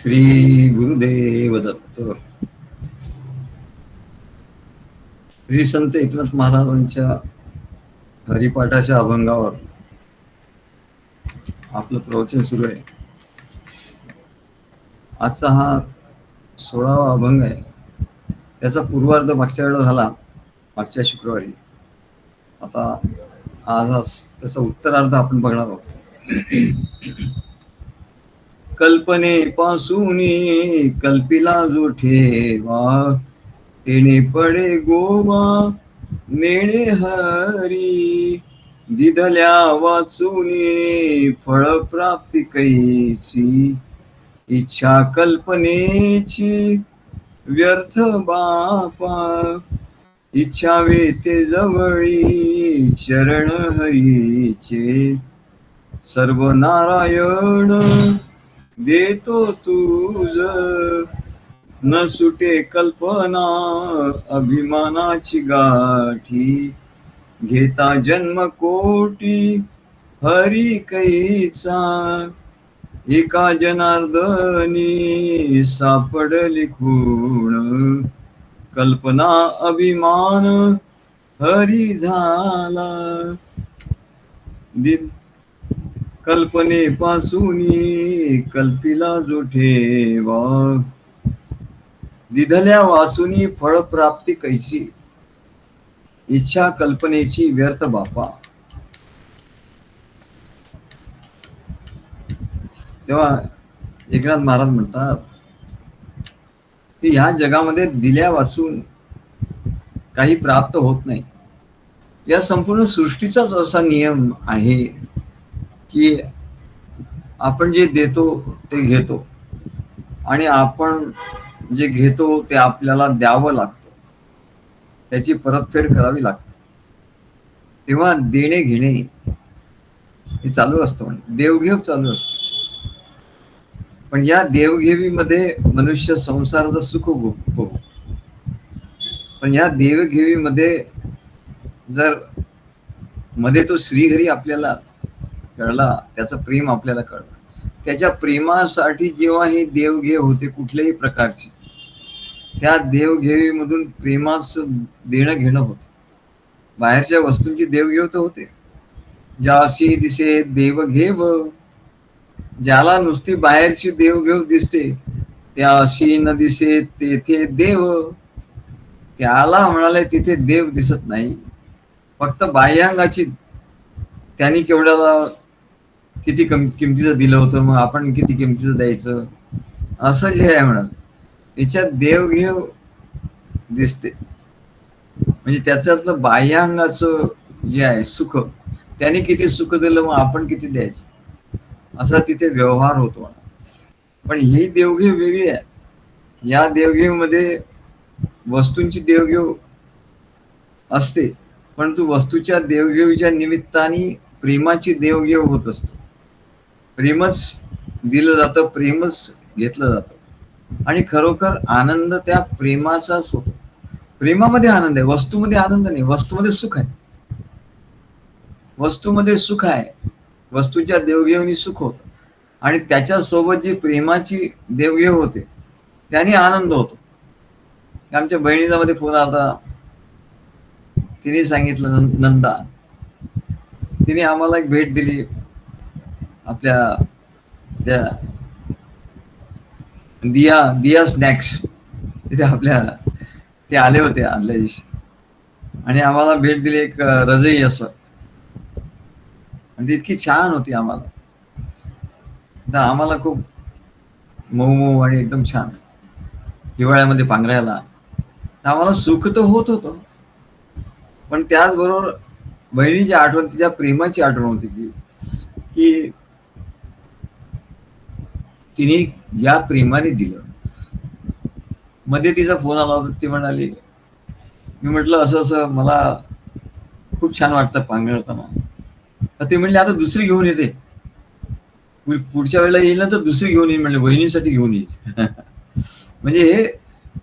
श्री गुरुदेव दत्त. श्री संत एकनाथ महाराजांच्या हरिपाठाच्या अभंगावर आपलं प्रवचन सुरू आहे. आजचा हा 16वा अभंग आहे. त्याचा पूर्वार्ध मागच्या वेळेला झाला, मागच्या शुक्रवारी. आता आज त्याचा उत्तरार्ध आपण बघणार आहोत. कल्पनेपासून कल्पिला जो ठेवा, तेने पडे गोवा नेणे हरी. दिधल्या वाचून फळ प्राप्ती कैसी, इच्छा कल्पनेची व्यर्थ बापा. इच्छा वेते जवळी चरण हरीचे, सर्व नारायण देतो तुझ. न सुटे कल्पना अभिमानाची गाठी, घेता जन्म कोटी हरी कैचा. एका जनार्दनी सापडली खूण, कल्पना अभिमान हरी झाला. कल्पनेपासून कल्पिला जो ठेवा, दिधल्या वाचुनी फळ प्राप्ती कैसी. इच्छा कल्पनेची व्यर्थ बापा. तेव्हा एकनाथ महाराज म्हणतात की ह्या जगामध्ये दिल्या वाचून काही प्राप्त होत नाही. या संपूर्ण सृष्टीचाच असा नियम आहे की आपण जे देतो ते घेतो, आणि आपण जे घेतो ते आपल्याला द्यावं लागतं, त्याची परतफेड करावी लागते. तेव्हा देणे घेणे हे चालू असतं, म्हणजे देवघेव चालू असतो. पण या देवघेवीमध्ये मनुष्य संसाराचं सुख भोगतो. पण या देवघेवीमध्ये जर मध्ये तो श्रीहरी आपल्याला कळला, त्याचं प्रेम आपल्याला कळलं, त्याच्या प्रेमासाठी जेव्हा ही देवघेव होते कुठल्याही प्रकारची, त्या देवघेवीमधून प्रेमाचं देणं घेणं होतं. बाहेरच्या वस्तूंची देवघेव तर होते. ज्याशी दिसे देवघेव, ज्याला नुसती बाहेरची देवघेव दिसते, त्याशी न दिसे तेथे देव. त्याला म्हणाले तिथे देव दिसत नाही. फक्त बाह्यांगाची, त्यांनी केवढ्याला किती किमतीचं दिलं होतं, मग आपण किती किमतीचं द्यायचं, असं जे आहे म्हणाल, याच्यात देवघेव दिसते. म्हणजे त्याच्यातलं बाह्यांगाचं जे आहे सुख, त्याने किती सुख दिलं, मग आपण किती द्यायचं, असा तिथे व्यवहार होतो. पण ही देवघेव वेगळी आहे. या देवघेवमध्ये वस्तूंची देवघेव असते, परंतु वस्तूच्या देवघेवीच्या निमित्ताने प्रेमाची देवघेव होत असतो. प्रेमच दिलं जातं, प्रेमच घेतलं जातं, आणि खरोखर आनंद त्या प्रेमाचाच होतो. प्रेमामध्ये आनंद आहे, वस्तूमध्ये आनंद नाही. वस्तूमध्ये सुख आहे, वस्तूमध्ये सुख आहे, वस्तूच्या देवघेवनी सुख होतं, आणि त्याच्यासोबत जी प्रेमाची देवघेव होते त्याने आनंद होतो. आमच्या बहिणीचा मध्ये फोन आला, तिने सांगितलं, नंदा, तिने आम्हाला एक भेट दिली. आपल्या त्या दिया स्नॅक्स तिथे आपल्या ते आले होते आदल्या दिवशी, आणि आम्हाला भेट दिली एक रजई असं, आणि ती इतकी छान होती. आम्हाला खूप मऊ मऊ आणि एकदम छान, हिवाळ्यामध्ये पांघरायला. आम्हाला सुख तर होत होतं, पण त्याचबरोबर बहिणीची आठवण, तिच्या प्रेमाची आठवण होती की तिने या प्रेमाने दिलं. मध्ये तिचा फोन आला होता, ती म्हणाली, मी म्हटलं असं असं मला खूप छान वाटतं पांघरताना. तर ती म्हणली आता दुसरी घेऊन येते, पुढच्या वेळेला येईल ना तर दुसरी घेऊन येईल, म्हणले बहिणीसाठी घेऊन येईल. म्हणजे हे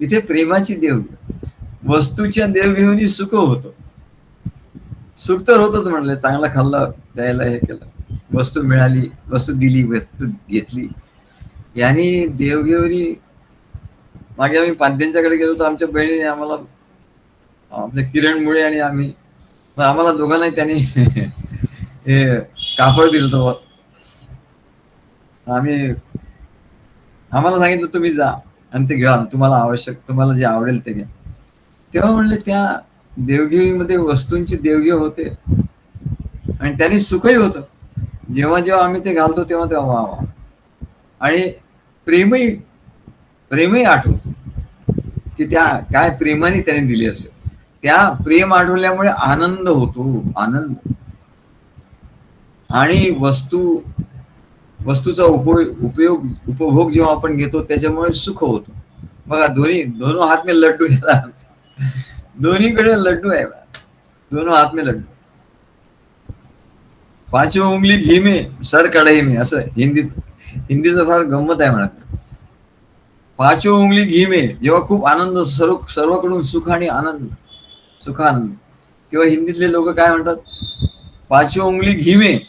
इथे प्रेमाची देवघेव, वस्तूच्या देवघेवनी सुख होतं. सुख तर होतच, म्हणले चांगलं खाल्लं, द्यायला हे केलं, वस्तू मिळाली, वस्तू दिली, वस्तू घेतली, यांनी देवघेवरी मागे आम्ही पांत्यांच्याकडे गेलो तर आमच्या बहिणीने आम्हाला, आपल्या किरण मुळे आणि आम्हाला दोघांनाही त्यांनी हे कापड दिलं होतं. आम्हाला सांगितलं तुम्ही जा आणि ते घ्या, तुम्हाला आवश्यक, तुम्हाला जे आवडेल ते घ्या. तेव्हा म्हणले त्या देवघेवीमध्ये वस्तूंची देवघेव होते आणि त्यांनी सुखही होतं. जेव्हा जेव्हा आम्ही ते घालतो तेव्हा तेव्हा वा, आणि प्रेमही आठवतो की त्या काय प्रेमाने त्याने दिली असेल. त्या प्रेम आठवल्यामुळे आनंद होतो, आनंद. आणि वस्तूचा उपभोग जेव्हा आपण घेतो त्याच्यामुळे सुख होतो. बघा, दोनों हात में लड्डू झाला, दोन्हीकडे लड्डू आहे, दोनों हात में लड्डू. पाचवी उंगली घी में सर कढई में, असं हिंदीचं फार गंमत आहे म्हणत. पाचवी उंगली घी में, जेव्हा खूप आनंद, सर्वकडून सुख आणि आनंद, सुखानंद, तेव्हा हिंदीतले लोक काय म्हणतात, पाचवी उंगली घी में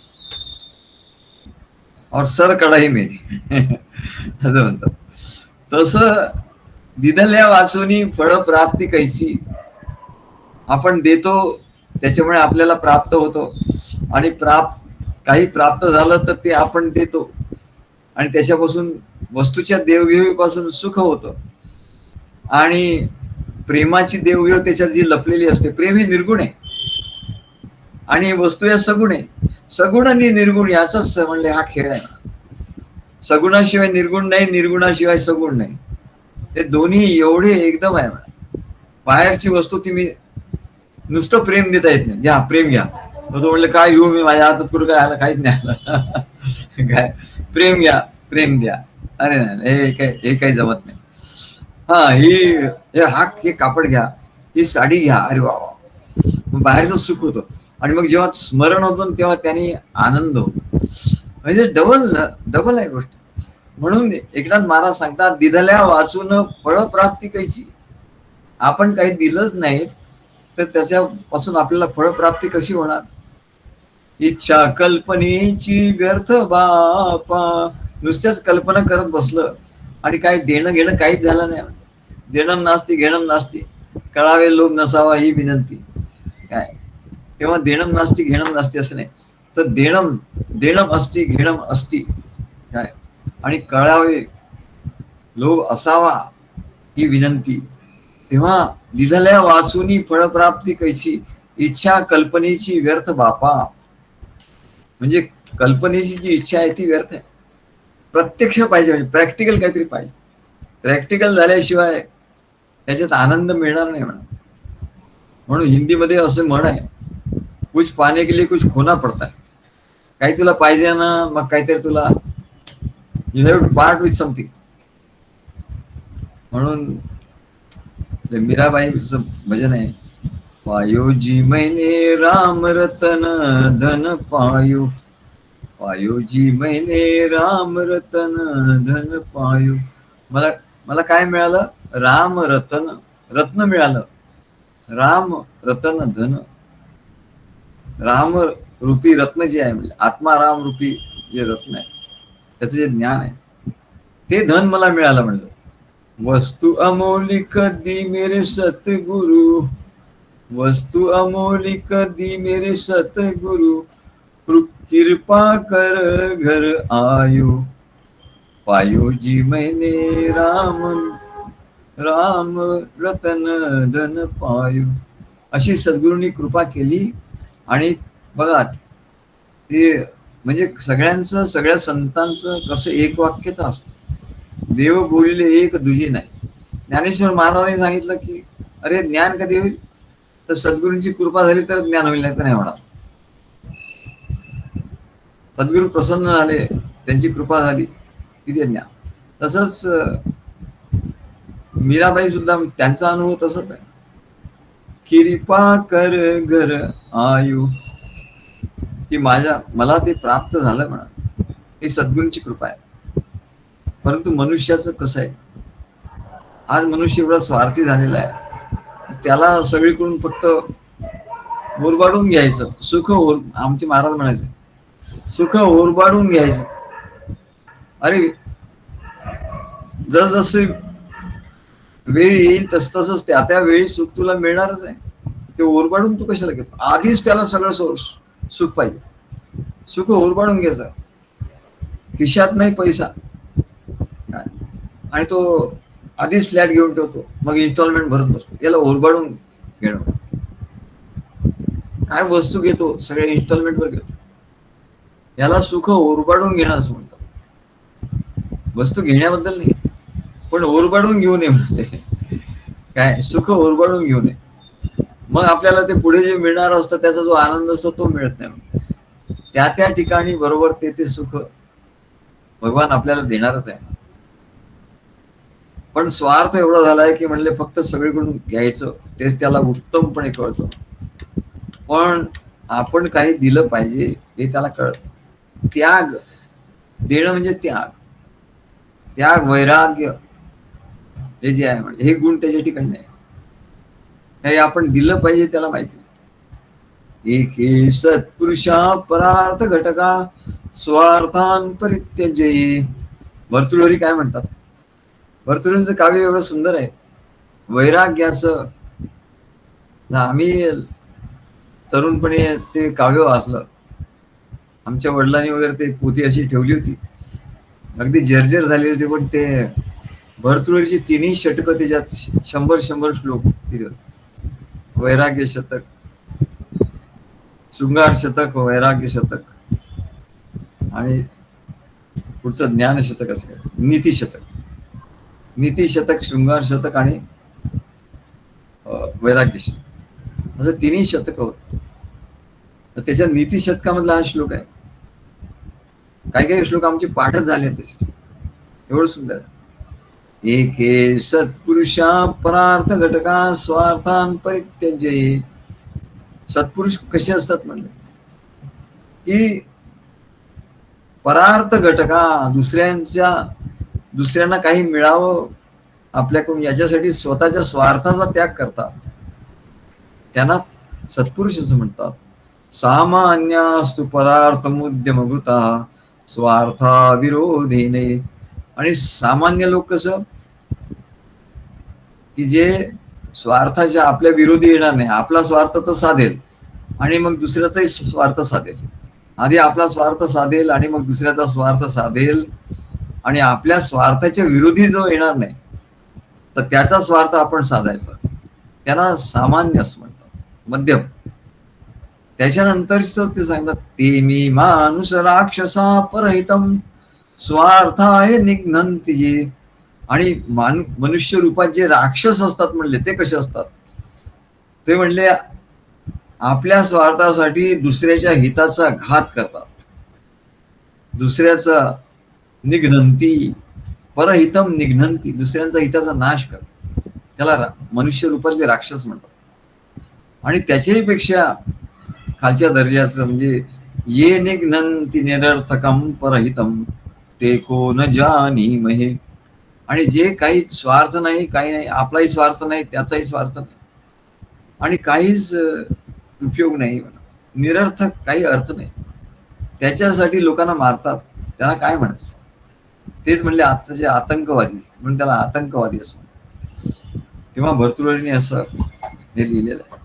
और सर कढई में असं म्हणतात. तसं दिधल्या वाचूनी फळ प्राप्ती कैसी, आपण देतो त्याच्यामुळे आपल्याला प्राप्त होतो, आणि काही प्राप्त झालं तर ते आपण देतो आणि त्याच्यापासून, वस्तूच्या देवघेवीपासून सुख होतं. आणि प्रेमाची देवघेव त्याच्यात जी लपलेली असते, प्रेम हे निर्गुण आहे आणि वस्तू या सगुण आहे. सगुण आणि निर्गुण याचाच म्हणले हा खेळ आहे. सगुणाशिवाय निर्गुण नाही, निर्गुणाशिवाय सगुण नाही. ते दोन्ही एवढे एकदम आहे. बाहेरची वस्तू तुम्ही नुसतं प्रेम देता येत नाही, घ्या प्रेम घ्या. तो म्हणलं काय घेऊ मी, माझ्या हातात कुठं काय आलं, काहीच नाही आलं. काय प्रेम घ्या, प्रेम द्या, अरे नाही, हे काही जमत नाही. हे कापड घ्या, ही साडी घ्या, अरे वा, बाहेरचं सुख होतं. आणि मग जेव्हा स्मरण होतं तेव्हा त्यांनी आनंद होतो. म्हणजे डबल आहे गोष्ट. म्हणून एकनाथ महाराज सांगतात, दिधल्या वाचून फळ प्राप्ती कैसी. आपण काही दिलंच नाही तर त्याच्यापासून आपल्याला फळप्राप्ती कशी होणार. इच्छा कल्पनेची व्यर्थ बापा, नुसत्याच कल्पना करत बसलं आणि काही देणं घेणं काहीच झालं नाही. देणं नास्ती घेणं नास्ती, कळावे लोभ नसावा ही विनंती. काय तेव्हा देणं नास्ती घेणं नास्ती असं नाही, तर देणं असती घेणं असती. काय आणि कळावे लोभ असावा ही विनंती. तेव्हा दिधल्या वाचूनी फळप्राप्ती कैसी, इच्छा कल्पनेची व्यर्थ बापा. म्हणजे कल्पनेची जी इच्छा आहे ती व्यर्थ आहे. प्रत्यक्ष पाहिजे, म्हणजे प्रॅक्टिकल काहीतरी पाहिजे. प्रॅक्टिकल झाल्याशिवाय त्याच्यात आनंद मिळणार नाही म्हणा. म्हणून हिंदीमध्ये असं म्हण आहे, कुछ पाने के लिए कुछ खोना पडता है. काही तुला पाहिजे ना, मग काहीतरी तुला, you have to part with something. म्हणून मीराबाईचं भजन आहे, पायो जी मैंने राम रतन धन पायो, पायो जी मैंने राम रतन धन पायो. मला काय मिळालं, राम रतन, रत्न मिळालं. राम रतन धन, राम रूपी रत्न जे आहे, म्हणजे आत्मा राम रूपी जे रत्न आहे, त्याचं जे ज्ञान आहे ते धन मला मिळालं. म्हणलं वस्तू अमोलिक दी मेरे सतगुरु, वस्तू अमोलिक दी मेरे सतगुरु, कृपा कर घर आयो, पायो जी मैंने राम रतन धन पायो. अशी सद्गुरूंनी कृपा केली. आणि बघा ते म्हणजे सगळ्या संतांचं कसं एक वाक्यता असतं, देव बोलिले एक दुजी नाही. ज्ञानेश्वर महाराजांनी सांगितलं की अरे ज्ञान कधी होईल, तर सद्गुरूंची कृपा झाली तर ज्ञान होईल, नाही तर नाही होणार. सद्गुरू प्रसन्न झाले, त्यांची कृपा झाली की ते ज्ञान. तसंच मीराबाई सुद्धा त्यांचा अनुभव तसंच आहे, कृपा कर घर आयु, की मला ते प्राप्त झालं म्हणा, ही सद्गुरूंची कृपा आहे. परंतु मनुष्याचं कसं आहे, आज मनुष्य एवढा स्वार्थी झालेला आहे, त्याला सगळीकडून फक्त ओरबाडून घ्यायचं सुख. आमचे महाराज म्हणायचे, सुख ओरबाडून घ्यायचं. अरे जसजशी वेळ येईल तसतसंच त्या त्या वेळी सुख तुला मिळणारच आहे. ते ओरबाडून तू कशाला घेतो? आधीच त्याला सगळं सुख पाहिजे. सुख ओरबाडून घ्यायचं, खिशात नाही पैसा आणि तो आधीच फ्लॅट घेऊन ठेवतो, मग इन्स्टॉलमेंट भरत बसतो. याला ओरबाडून घेणं. काय वस्तू घेतो सगळे इन्स्टॉलमेंटवर घेतो, याला सुख ओरबाडून घेणं असं म्हणतात. वस्तू घेण्याबद्दल नाही, पण ओरबाडून घेऊ नये म्हणजे काय, सुख ओरबाडून घेऊ नये. मग आपल्याला ते पुढे जे मिळणार असतं त्याचा जो आनंद असतो तो मिळत नाही. त्या त्या ठिकाणी बरोबर ते ते सुख भगवान आपल्याला देणारच आहे. पण स्वार्थ एवढा झालाय की म्हणले फक्त सगळीकडून घ्यायचं तेच त्याला उत्तमपणे कळतं. पण आपण काही दिलं पाहिजे हे त्याला कळत. त्याग देणं म्हणजे त्याग, त्याग वैराग्य हे जे आहे म्हणजे हे गुण त्याच्या ठिकाणी नाही. काही आपण दिलं पाहिजे त्याला माहिती. एके सत्पुरुषा परार्थ घटका स्वार्थान परित्यज्य. भर्तृहरी काय म्हणतात? भर्तृहरींचं काव्य एवढं सुंदर आहे वैराग्याचं. आम्ही तरुणपणी ते काव्य वाचलं. आमच्या वडिलांनी वगैरे ते पोथी अशी ठेवली होती, अगदी जर्जर झाली होती. पण ते भर्तृहरीची तिन्ही षटकं त्याच्यात 100 श्लोक तिथे. वैराग्य शतक, शृंगार शतक, वैराग्य शतक आणि पुढचं ज्ञान शतक असं काय, नीती शतक. नीती शतक, शृंगार शतक आणि वैराग्य शतक असं तिन्ही शतक होत. त्याच्या नीती शतकामधला हा श्लोक आहे. काही काही श्लोक आमचे पाठच झाले त्याचे, एवढं सुंदर आहे. एके सत्पुरुषा परार्थ घटका स्वार्थान परित्यज्य. सत्पुरुष कसे असतात म्हणले की परार्थ घटका, दुसऱ्यांना काही मिळावं आपल्याकडून याच्यासाठी स्वतःच्या स्वार्थाचा त्याग करतात. त्यांना सत्पुरुष असं म्हणतात. सामान्यास्तु परार्थमुद्यमभूता स्वार्था विरोधेने. आणि सामान्य लोक कसं की जे स्वार्थाच्या आपल्या विरोधी येणार नाही, आपला स्वार्थ तर साधेल आणि मग दुसऱ्याचाही स्वार्थ साधेल. आधी आपला स्वार्थ साधेल आणि मग दुसऱ्याचा स्वार्थ साधेल आणि आपल्या स्वार्थाच्या विरोधी जो येणार नाही तर त्याचा स्वार्थ आपण साधायचा. त्यांना सामान्य असं म्हणतात, मध्यम. त्याच्यानंतरच ते सांगतात ते मी मानुष राक्षसा परहितम स्वार्थाय निघ्नन्ति. आणि मनुष्य रूपात जे राक्षस असतात म्हणले ते कसे असतात? ते म्हणले आपल्या स्वार्थासाठी दुसऱ्याच्या हिताचा घात करतात, दुसऱ्याचा निघ्नन्ति, परहितम निघ्नन्ति, दुसऱ्यांचा हिताचा नाश करतात. त्याला मनुष्य रूपातले राक्षस म्हणतात. आणि त्याच्याही पेक्षा खालच्या दर्जाचं म्हणजे ये निघ्नन्ति निरर्थकम परहितम ते को न जानीमहे. आणि जे काही स्वार्थ नाही, काही नाही, आपलाही स्वार्थ नाही, त्याचाही स्वार्थ नाही आणि काहीच उपयोग नाही, निरर्थक, काही अर्थ नाही, त्याच्यासाठी लोकांना मारतात. त्याला काय म्हणायचं? तेच म्हणले आताचे आतंकवादी, म्हणून त्याला आतंकवादी असं म्हणतात. तेव्हा भर्तृहरीने असं हे लिहिलेलं आहे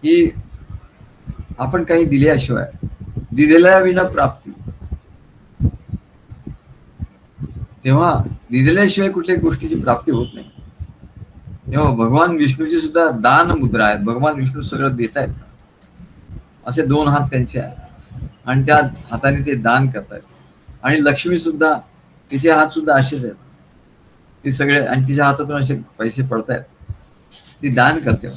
की आपण काही दिल्याशिवाय, दिलेल्या विना प्राप्ती. तेव्हा दिलेल्याशिवाय कुठल्याही गोष्टीची प्राप्ती होत नाही. तेव्हा भगवान विष्णूची सुद्धा दान मुद्रा आहेत. भगवान विष्णू सगळं देत आहेत. असे 2 हात त्यांचे आहेत आणि त्या हाताने ते दान करतायत. आणि लक्ष्मी सुद्धा, तिचे हात सुद्धा असेच आहेत, ती सगळे, आणि तिच्या हातातून असे पैसे पडतायत, ती दान करते.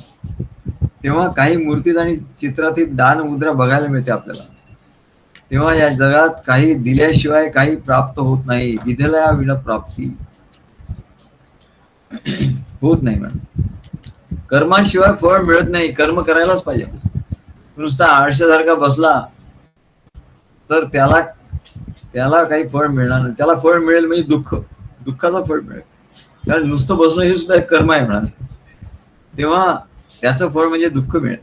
तेव्हा काही मूर्तीत आणि चित्रात ही दान मुद्रा बघायला मिळते आपल्याला. तेव्हा या जगात काही दिल्याशिवाय काही प्राप्त होत नाही. दिलेल्या विना प्राप्ती होत नाही. मॅडम कर्माशिवाय फळ मिळत नाही. कर्म करायलाच पाहिजे. नुसता आळशासारखा बसला तर त्याला काही फळ मिळणार नाही. त्याला फळ मिळेल म्हणजे दुःखाचं फळ मिळेल. कारण नुसतं बसणं हे सुद्धा एक कर्म आहे म्हणाल. तेव्हा त्याचं फळ म्हणजे दुःख मिळेल.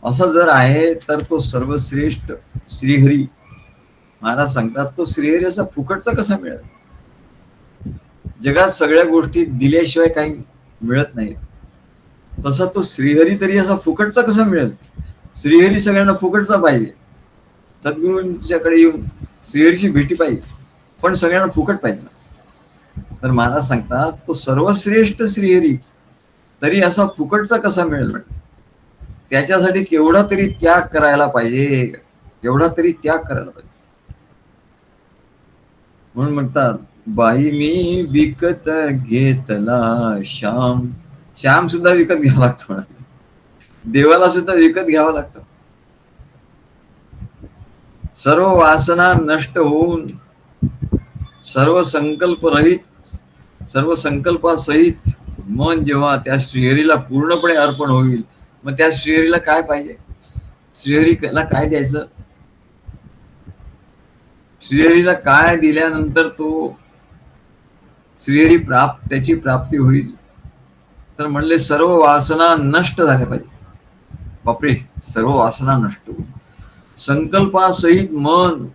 असं जर आहे तर तो सर्वश्रेष्ठ श्रीहरी महाराज सांगतात, तो श्रीहरी असा फुकटचा कसा मिळेल? जगात सगळ्या गोष्टी दिल्याशिवाय काही मिळत नाहीत. तसा तो श्रीहरी तरी असा फुकटचा कसा मिळेल? श्रीहरी सगळ्यांना फुकटचा पाहिजे. सद्गुरूंच्याकडे येऊन श्रीहरीची भेटी पाहिजे, पण सगळ्यांना फुकट पाहिजे. तर महाराज सांगतात तो सर्वश्रेष्ठ श्रीहरी तरी असा फुकटचा कसा मिळेल? म्हणजे त्याच्यासाठी केवढा तरी त्याग करायला पाहिजे, केवढा तरी त्याग करायला पाहिजे. म्हणून म्हणतात बाई मी विकत घेतला श्याम. श्याम सुद्धा विकत घ्यावा लागतो, देवाला सुद्धा विकत घ्यावं लागतं. सर्व वासना नष्ट होऊन सर्व संकल्प रहित, सर्व संकल्पासहित मन जेव्हा त्या श्रीहरीला पूर्णपणे अर्पण होईल, मग त्या श्रीहरीला काय पाहिजे? श्रीहरीला काय द्यायचं? श्रीहरीला काय दिल्यानंतर तो श्रीहरी त्याची प्राप्ती होईल? तर म्हणले सर्व वासना नष्ट झाल्या पाहिजे. बापरे, सर्व वासना नष्ट होईल, संकल्पासहित मन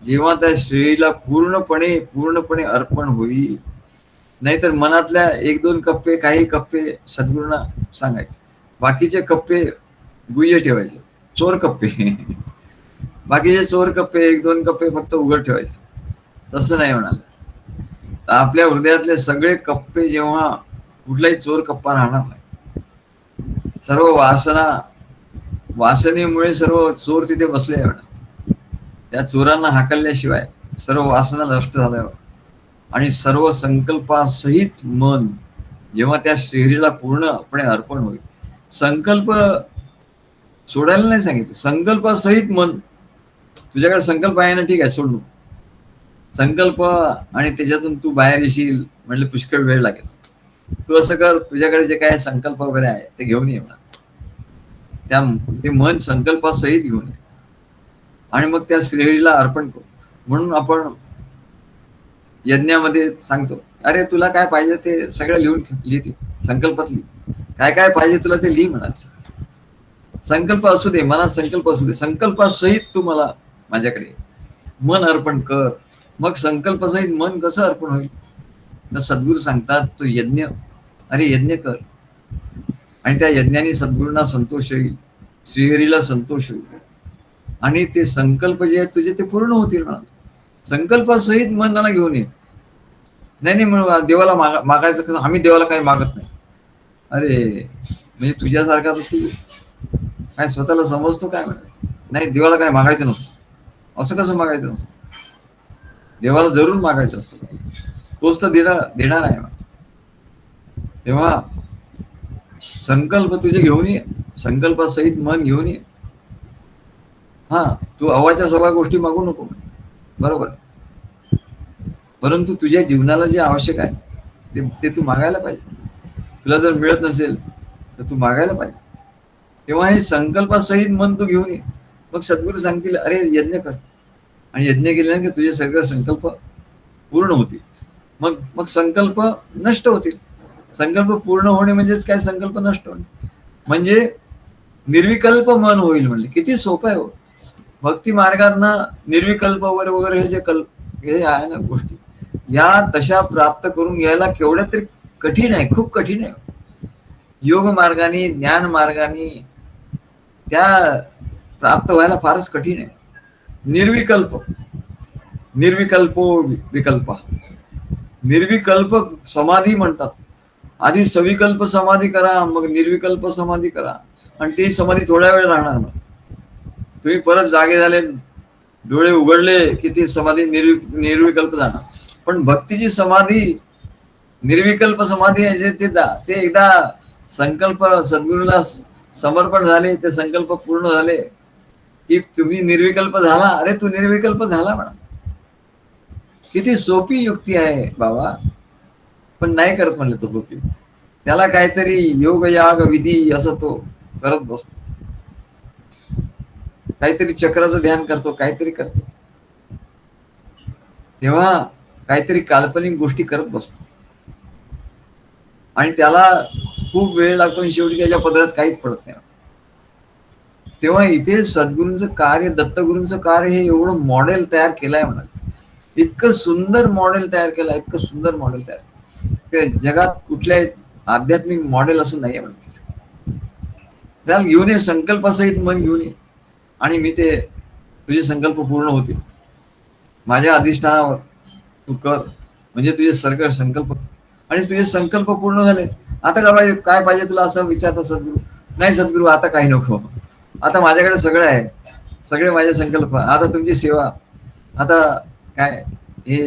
जेव्हा त्या श्रीहरीला पूर्णपणे अर्पण होईल. नाहीतर मनातल्या एक दोन कप्पे, काही कप्पे सद्गुरूंना सांगायचे, बाकीचे कप्पे गुह्य ठेवायचे, चोर कप्पे. बाकीचे चोर कप्पे, एक दोन कप्पे फक्त उघड ठेवायचे. तसं नाही म्हणाल. तर आपल्या हृदयातले सगळे कप्पे जेव्हा, कुठलाही चोर कप्पा राहणार नाही. सर्व वासनेमुळे सर्व चोर तिथे बसले आहे म्हणा. त्या चोरांना हाकलल्याशिवाय सर्व वासना नष्ट झाल्यावर आणि सर्व संकल्पासहित मन जेव्हा त्या श्रीहरीला पूर्णपणे अर्पण होईल. संकल्प सोडायला नाही सांगितलं, संकल्पासहित मन. तुझ्याकडे संकल्प आहे ना, ठीक आहे, सोड. संकल्प आणि त्याच्यातून तू बाहेर येशील म्हणजे पुष्कळ वेळ लागेल. तू असं कर, तुझ्याकडे जे काय संकल्प वगैरे आहे ते घेऊन ये म्हणा. ते मन संकल्पासहित घेऊन ये आणि मग त्या श्रीहरीला अर्पण करू. म्हणून आपण यज्ञामध्ये सांगतो, अरे तुला काय पाहिजे ते सगळं लिहिते, संकल्पात लिही. काय काय पाहिजे तुला ते लिही म्हणायचं. संकल्प असू दे, मनात संकल्प असू दे, संकल्पासहित तू मला माझ्याकडे मन अर्पण कर. मग संकल्पासहित मन कसं अर्पण होईल? तर सद्गुरू सांगतात तो यज्ञ, अरे यज्ञ कर आणि त्या यज्ञाने सद्गुरूंना संतोष होईल, श्रीहरीला संतोष होईल आणि ते संकल्प जे आहेत तुझे ते पूर्ण होतील म्हणा. संकल्पासहित मनाला घेऊन ये. नाही म्हणून देवाला मागायचं कसं? आम्ही देवाला काही मागत नाही. अरे म्हणजे तुझ्यासारखा तर तू काय स्वतःला समजतो काय म्हणा? नाही, देवाला काय मागायचं नसतं. असं कसं मागायचं नसतं? देवाला जरूर मागायचं असतं, तोच तर देणार आहे. तेव्हा संकल्प तुझे घेऊन ये, संकल्पासहित मन घेऊन ये. हा, तू अवाच्या सव्वा गोष्टी मागू नको, बरोबर, परंतु तुझ्या जीवनाला जे आवश्यक आहे ते तू मागायला पाहिजे. तुला जर मिळत नसेल तर तू मागायला पाहिजे. तेव्हा हे संकल्पासहित मन तू घेऊन ये. मग सद्गुरू सांगतील, अरे यज्ञ कर आणि यज्ञ केल्याने की तुझे सगळे संकल्प पूर्ण होतील. मग संकल्प नष्ट होतील. संकल्प पूर्ण होणे म्हणजेच काय? संकल्प नष्ट होणे म्हणजे निर्विकल्प मन होईल. म्हणजे किती सोपं आहे हो. भक्ती मार्गातनं निर्विकल्प वगैरे वगैरे हे आहे ना गोष्टी, या तशा प्राप्त करून घ्यायला केवढ्या तरी कठीण आहे, खूप कठीण आहे. योग मार्गाने, ज्ञान मार्गाने त्या प्राप्त व्हायला फारच कठीण आहे. निर्विकल्पो विकल्प, निर्विकल्प समाधी म्हणतात. आधी सविकल्प समाधी करा, मग निर्विकल्प समाधी करा आणि ती समाधी थोड्या वेळ राहणार. मग तुम्ही परत जागे झाले, डोळे उघडले की ती समाधी निर्विकल्प जाणार. पण भक्तीची समाधी निर्विकल्प समाधी आहे. ते एकदा संकल्प सद्गुरूला समर्पण झाले, ते संकल्प पूर्ण झाले की तुम्ही निर्विकल्प झाला. अरे तू निर्विकल्प झाला म्हणा. किती सोपी युक्ती आहे बाबा, पण नाही करत म्हणले तो सोपी. त्याला काहीतरी योग याग विधी असं तो करत बसतो, काहीतरी चक्राचं ध्यान करतो, काहीतरी करतो, तेव्हा काहीतरी काल्पनिक गोष्टी करत बसतो आणि त्याला खूप वेळ लागतो आणि शेवटी त्याच्या पदरात काहीच पडत नाही. तेव्हा इथे सद्गुरूंचं कार्य, दत्तगुरूंचं कार्य हे एवढं मॉडेल तयार केलंय म्हणाल. इतकं सुंदर मॉडेल तयार केलं, इतकं सुंदर मॉडेल तयार जगात कुठल्या आध्यात्मिक मॉडेल असं नाहीये म्हणजे. चाल घेऊन ये, संकल्पासहित मन घेऊन ये आणि मी ते तुझे संकल्प पूर्ण होतील माझ्या अधिष्ठानावर तू कर, म्हणजे तुझे सगळे संकल्प आणि तुझे संकल्प पूर्ण झाले. आता काय पाहिजे तुला असं विचारता सद्गुरू. नाही सद्गुरू, आता काही नको, आता माझ्याकडे सगळं आहे, सगळे माझे संकल्प, आता तुमची सेवा, आता काय हे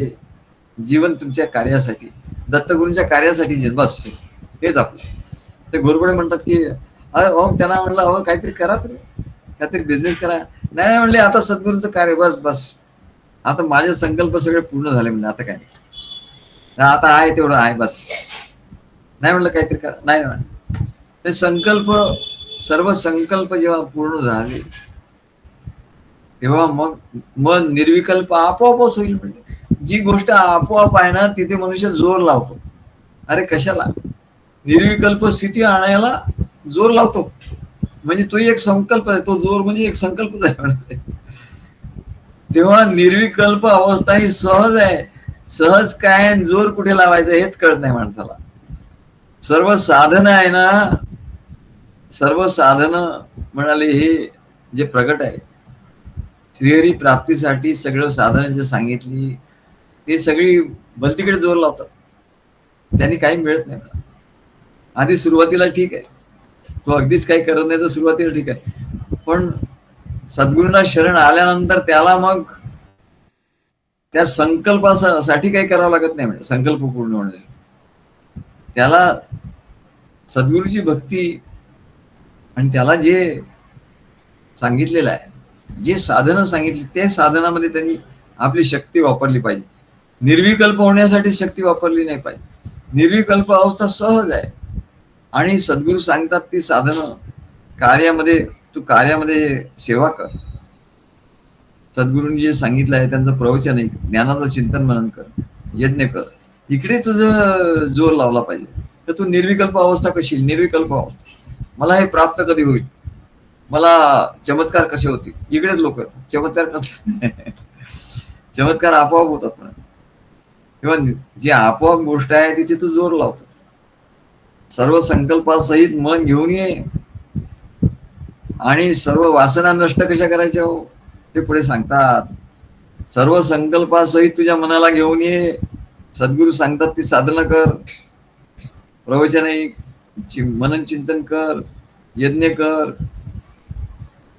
जीवन तुमच्या कार्यासाठी, दत्तगुरूंच्या कार्यासाठी बस, हेच आपलं. ते गुरुकडे म्हणतात की त्यांना म्हणलं अहो काहीतरी करा तुम्ही, काहीतरी बिझनेस करा. नाही म्हणले आता सद्गुरूंचं कार्य, बस बस, आता माझे संकल्प सगळे पूर्ण झाले म्हणले, आता काय आता आहे तेवढं आहे बस. नाही म्हणलं काहीतरी करा, नाही म्हणलं. ते संकल्प, सर्व संकल्प जेव्हा पूर्ण झाले तेव्हा मग मन निर्विकल्प आपोआपच होईल. म्हणजे जी गोष्ट आपोआप आहे ना तिथे मनुष्य जोर लावतो. अरे कशाला, निर्विकल्प स्थिती आणायला जोर लावतो, म्हणजे तो एक संकल्प आहे, तो जोर म्हणजे एक संकल्पच आहे म्हणजे. तेव्हा निर्विकल्प अवस्था ही सहज आहे. सहज काय, जोर कुठे लावायचं हेच कळत नाही माणसाला. सर्व साधन आहे ना, सर्व साधन म्हणाले हे जे प्रगट आहे श्रीहरी प्राप्तीसाठी, सगळं साधन जे सांगितली ते सगळी भलतीकडे जोर लावतात, त्यांनी काही मिळत नाही. आधी सुरुवातीला ठीक आहे, तो अगदीच काही करत नाही तर सुरुवातीला ठीक आहे, पण सद्गुरूंना शरण आल्यानंतर त्याला मग त्या संकल्पासाठी काही करावं लागत नाही. म्हणजे संकल्प पूर्ण होण्यासाठी त्याला सद्गुरूची भक्ती आणि त्याला जे सांगितलेलं आहे, जे साधनं सांगितली ते साधनामध्ये त्यांनी आपली शक्ती वापरली पाहिजे. निर्विकल्प होण्यासाठी शक्ती वापरली नाही पाहिजे. निर्विकल्प अवस्था सहज आहे आणि सद्गुरू सांगतात ती साधनं कार्यामध्ये, तू कार्यामध्ये सेवा कर. सद्गुरूंनी जे सांगितलं आहे त्यांचं प्रवचन आहे, ज्ञानाचं चिंतन मनन कर, यज्ञ कर, इकडे तुझं जोर लावला पाहिजे. तर तू निर्विकल्प अवस्था कशी, निर्विकल्प अवस्था, मला हे प्राप्त कधी होईल, मला चमत्कार कसे होतील, इकडेच लोक चमत्कार कसे चमत्कार आपोआप होतात म्हणा. किंवा जी आपोआप गोष्ट आहे तिथे तू जोर लावतो. सर्व संकल्पासहित मन घेऊन ये आणि सर्व वासना नष्ट कशा करायच्या हो ते पुढे सांगतात. सर्व संकल्पासहित तुझ्या मनाला घेऊन ये, सद्गुरू सांगतात ती साधना कर, प्रवचन ऐक, मनन चिंतन कर, यज्ञ कर,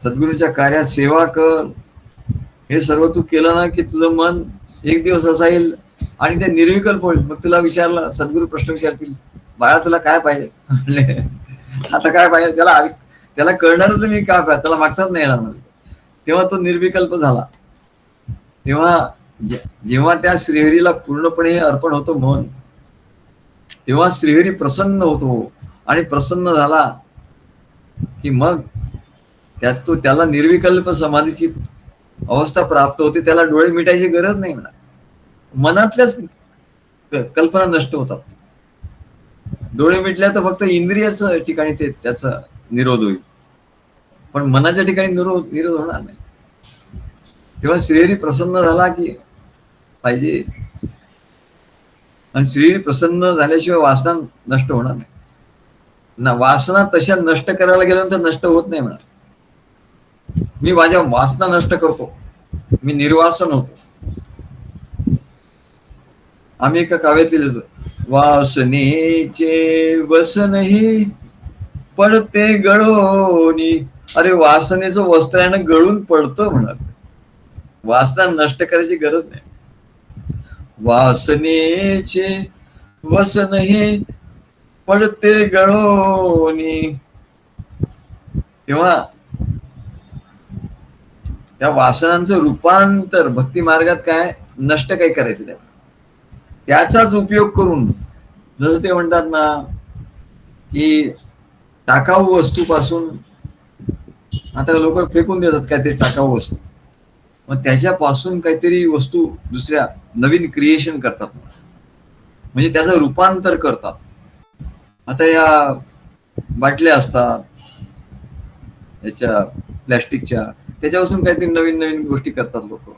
सद्गुरूच्या कार्यात सेवा कर. हे सर्व तू केलं ना की तुझं मन एक दिवस असा येईल आणि ते निर्विकल्प होईल. मग तुला विचारलं, सद्गुरू प्रश्न विचारतील, बाळा तुला काय पाहिजे, आता काय पाहिजे, त्याला कळणारच मी काय पाहिजे, त्याला मागताच नाही येणार. तेव्हा तो निर्विकल्प झाला. तेव्हा जेव्हा त्या श्रीहरीला पूर्णपणे अर्पण होतं मन, तेव्हा श्रीहरी प्रसन्न होतो आणि प्रसन्न झाला की मग त्याला निर्विकल्प समाधीची अवस्था प्राप्त होते. त्याला डोळे मिटायची गरज नाही म्हणा, मनातल्याच कल्पना नष्ट होतात. डोळे मिटल्या तर फक्त इंद्रियाच ठिकाणी ते त्याचा निरोध होईल, पण मनाच्या ठिकाणी निरोध होणार नाही. तेव्हा श्रीहरी प्रसन्न झाला की पाहिजे, आणि श्रीहरी प्रसन्न झाल्याशिवाय वासना नष्ट होणार नाही ना. वासना तशा नष्ट करायला गेल्यानंतर नष्ट होत नाही म्हणा. मी माझ्या वासना नष्ट करतो, मी निर्वासन होतो. आम्ही एका काव्यात लिहिलं, वासनेचे वसनही पडते गळोनी. अरे वासनेचं वस्त्र आहे ना, गळून पडतं म्हणा. वासना नष्ट करायची गरज नाही. वासनेचे वसनही पडते गळोनी. तेव्हा त्या वासनांचं रूपांतर भक्ती मार्गात काय नष्ट काही करायचं, त्याचाच उपयोग करून, जसं ते म्हणतात ना की टाकाऊ वस्तूपासून आता लोक फेकून देतात काहीतरी टाकाऊ वस्तू, मग त्याच्यापासून काहीतरी वस्तू दुसऱ्या नवीन क्रिएशन करतात, म्हणजे त्याचं रूपांतर करतात. आता या बाटल्या असतात याच्या प्लॅस्टिकच्या, त्याच्यापासून काहीतरी नवीन नवीन गोष्टी करतात लोक.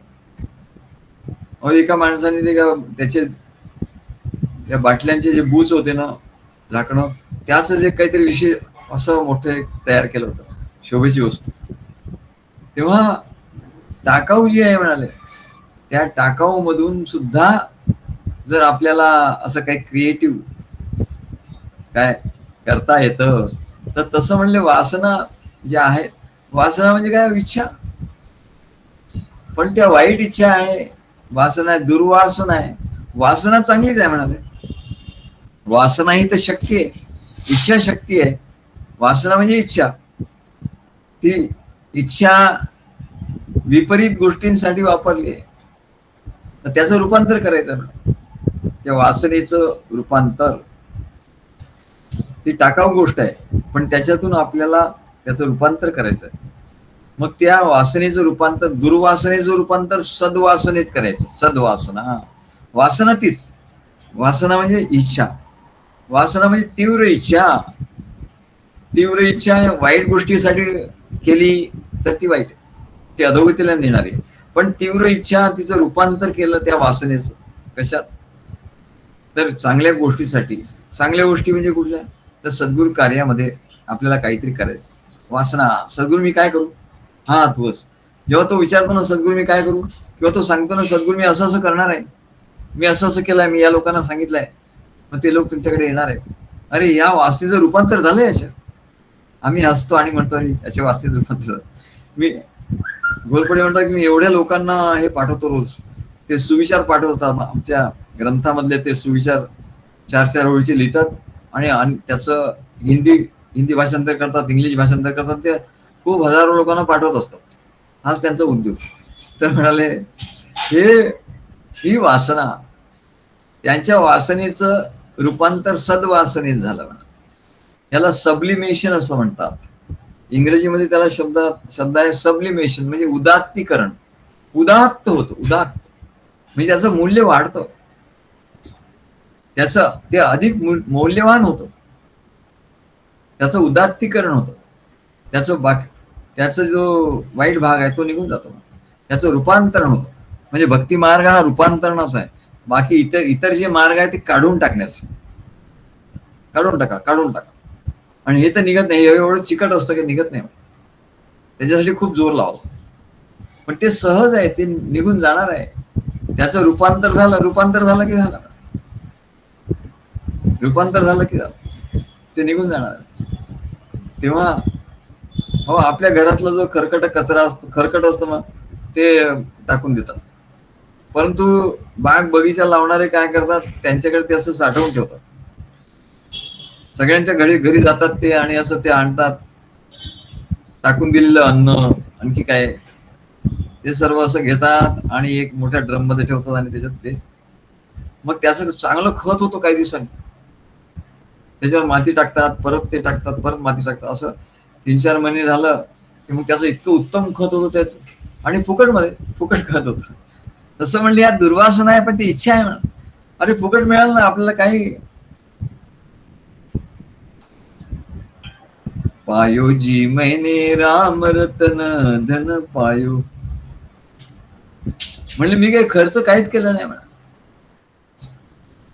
एका माणसाने ते का त्याचे त्या बाटल्यांचे जे बूच होते ना, झाकणं, त्याच जे काहीतरी विषय असं मोठं तयार केलं होतं, शोभेची वस्तू. तेव्हा टाकाऊ जी आहे म्हणाले, त्या टाकाऊ मधून सुद्धा जर आपल्याला असं काही क्रिएटिव्ह काय करता येतं, तर तसं म्हणले वासना ज्या आहेत, वासना म्हणजे काय, इच्छा. पण त्या वाईट इच्छा आहे, वासना आहे, दुर्वासना आहे. वासना चांगलीच आहे म्हणाले. वासना ही तर शक्ती आहे, इच्छा शक्ती आहे. वासना म्हणजे इच्छा. ती इच्छा विपरीत गोष्टींसाठी वापरली आहे, तर त्याचं रूपांतर करायचं. त्या वासनेचं रूपांतर, ती टाकाऊ गोष्ट आहे, पण त्याच्यातून आपल्याला त्याचं रूपांतर करायचं आहे. मग त्या वासनेचं रूपांतर, दुर्वासनेचं रूपांतर सद्वासनेत करायचं. सद्वासना, वासना तीच. वासना म्हणजे इच्छा. वासना म्हणजे तीव्र इच्छा. तीव्र इच्छा वाईट गोष्टीसाठी केली तर ती वाईट, ती अधोगतीला नेणारी. पण तीव्र इच्छा, तिचं रूपांतर केलं त्या वासनेचं कशात, तर चांगल्या गोष्टीसाठी. चांगल्या गोष्टी म्हणजे कुठल्या, तर सद्गुरु कार्यामध्ये आपल्याला काहीतरी करायचं. वासना, सद्गुरु मी काय करू, हा तूच. जेव्हा तो विचारतो ना सद्गुरु मी काय करू, किंवा तो सांगतो ना सद्गुरु मी असं असं करणार आहे, मी असं असं केलंय, मी या लोकांना सांगितलंय, मग ते लोक तुमच्याकडे येणार आहेत. अरे या वासनेचं रूपांतर झालं याच्यात. आम्ही हसतो आणि म्हणतो अरे याचे वासनेचं रूपांतर झालं. मी घोरपडे म्हणतात की मी एवढ्या लोकांना हे पाठवतो रोज, ते सुविचार पाठवतात आमच्या ग्रंथामधले. ते सुविचार 4-4 ओळीचे लिहितात आणि त्याचं हिंदी भाषांतर करतात, इंग्लिश भाषांतर करतात. ते खूप हजारो लोकांना पाठवत असतात. हाच त्यांचा उद्योग. तर म्हणाले ही वासना, त्यांच्या वासनेचं रूपांतर सद्वासनेत झालं. याला सबलिमेशन असं म्हणतात. इंग्रजीमध्ये त्याला शब्द आहे सबलिमेशन, म्हणजे उदात्तीकरण. उदात्त होतं, उदात्त म्हणजे त्याचं मूल्य वाढतं, त्याचं ते अधिक मौल्यवान होतं, त्याचं उदात्तीकरण होतं. त्याचा जो वाईट भाग आहे तो निघून जातो, त्याचं रूपांतरण होतं. म्हणजे भक्ती मार्ग हा रूपांतरणाचा आहे. बाकी इतर जे मार्ग आहे ते काढून टाकण्याचं. काढून टाका. आणि हे तर निघत नाही, एवढं चिकट असतं की निघत नाही, त्याच्यासाठी खूप जोर लावतो. पण ते सहज आहे, ते निघून जाणार आहे. त्याचं रूपांतर झालं की झालं, ते निघून जाणार आहे. तेव्हा हो, आपल्या घरातला जो खरकट असतो मग ते टाकून देतात. परंतु बाग बगीचा लावणारे काय करतात, त्यांच्याकडे ते असं साठवून ठेवतात. सगळ्यांच्या घरी जातात ते, आणि असं ते आणतात टाकून दिलेलं अन्न, आणखी काय, ते सर्व असं घेतात आणि एक मोठ्या ड्रम मध्ये ठेवतात, आणि त्याच्यात ते मग त्याचं चांगलं खत होतं. काही दिवसांनी त्याच्यावर माती टाकतात, परत ते टाकतात, परत माती टाकतात. असं 3-4 महिने झालं की मग त्याचं इतकं उत्तम खत होतं त्यात, आणि फुकट खत होतं. तसं म्हणले या दुर्वासना आहे, पण ती इच्छा आहे म्हणा. अरे फुकट मिळालं ना आपल्याला काही. पायो जी मैंने राम रतन धन पायो, म्हणले मी काही खर्च काहीच केला नाही म्हणा.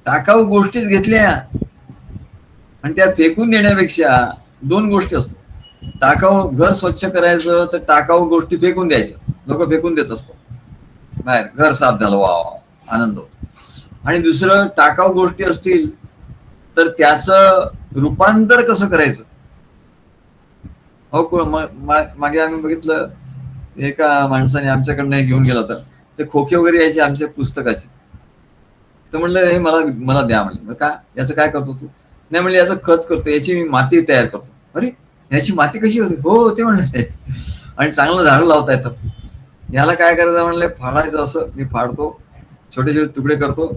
टाकाऊ गोष्टीच घेतल्या आणि त्या फेकून देण्यापेक्षा 2 गोष्टी असतात. टाकाऊ घर स्वच्छ करायचं तर टाकाऊ गोष्टी फेकून द्यायच्या. लोक फेकून देत असतात बाहेर, घर साफ झालं, वा आनंद होतो. आणि दुसरं, टाकाऊ गोष्टी असतील तर त्याचं रूपांतर कसं करायचं. हो, मागे आम्ही बघितलं, एका माणसाने आमच्याकडनं घेऊन गेला होता. ते खोके वगैरे यायचे आमच्या पुस्तकाचे. तर म्हणलं हे मला द्या. म्हणलं का, याचं काय करतो तू. नाही म्हणले याचं खत करतो, याची मी माती तयार करतो. अरे याची माती कशी होती. हो ते म्हणले, आणि चांगलं झाड लावता येतं. याला काय करायचं म्हणले, फाडायचं. असं मी फाडतो, छोटे छोटे तुकडे करतो,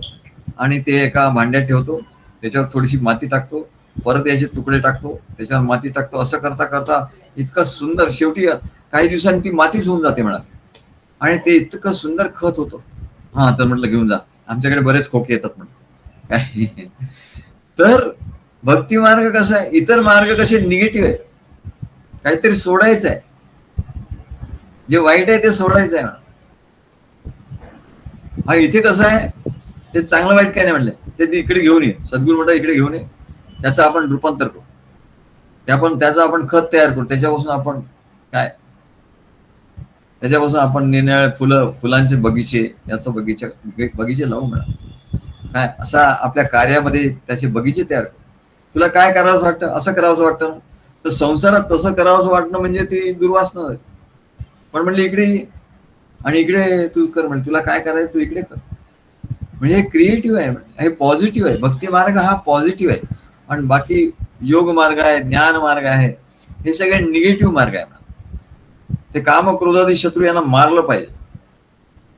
आणि ते एका भांड्यात ठेवतो. त्याच्यावर थोडीशी माती टाकतो, परत याचे तुकडे टाकतो, त्याच्यावर माती टाकतो. असं करता करता इतकं सुंदर, शेवटी काही दिवसांनी ती मातीच होऊन जाते म्हणा, आणि ते इतकं सुंदर खत होतं. हा तर म्हटलं घेऊन जा, आमच्याकडे बरेच खोके येतात म्हणून. तर भक्ती मार्ग कसा आहे, इतर मार्ग कसे निगेटिव्ह आहे, काहीतरी सोडायचं आहे, जे वाईट आहे ते सोडायचं आहे. हा इथे कसं आहे, ते चांगलं वाईट काय नाही म्हणलंय, ते इकडे घेऊन ये, सद्गुरू म्हणतात इकडे घेऊन ये, त्याचं आपण रूपांतर करू, त्याचं आपण खत तयार करू, त्याच्यापासून आपण काय, त्याच्यापासून आपण निरनिराळे फुलांचे बगीचे, याचं बगीचे लावू म्हणा, काय असा आपल्या कार्यामध्ये त्याचे बगीचे तयार करू. तुला काय करावंसं वाटतं, असं करावंसं वाटतं तर संसारात तसं करावंसं वाटणं म्हणजे ती दुर्वासना आहे. पण म्हणले इकडे, आणि इकडे तू कर, म्हणजे तुला काय करायचं तू इकडे कर, म्हणजे हे क्रिएटिव्ह आहे, हे पॉझिटिव्ह आहे. भक्ती मार्ग हा पॉझिटिव्ह आहे, आणि बाकी योग मार्ग आहे, ज्ञान मार्ग आहे, हे सगळे निगेटिव्ह मार्ग आहे. ते काम क्रोधादी शत्रू यांना मारलं पाहिजे,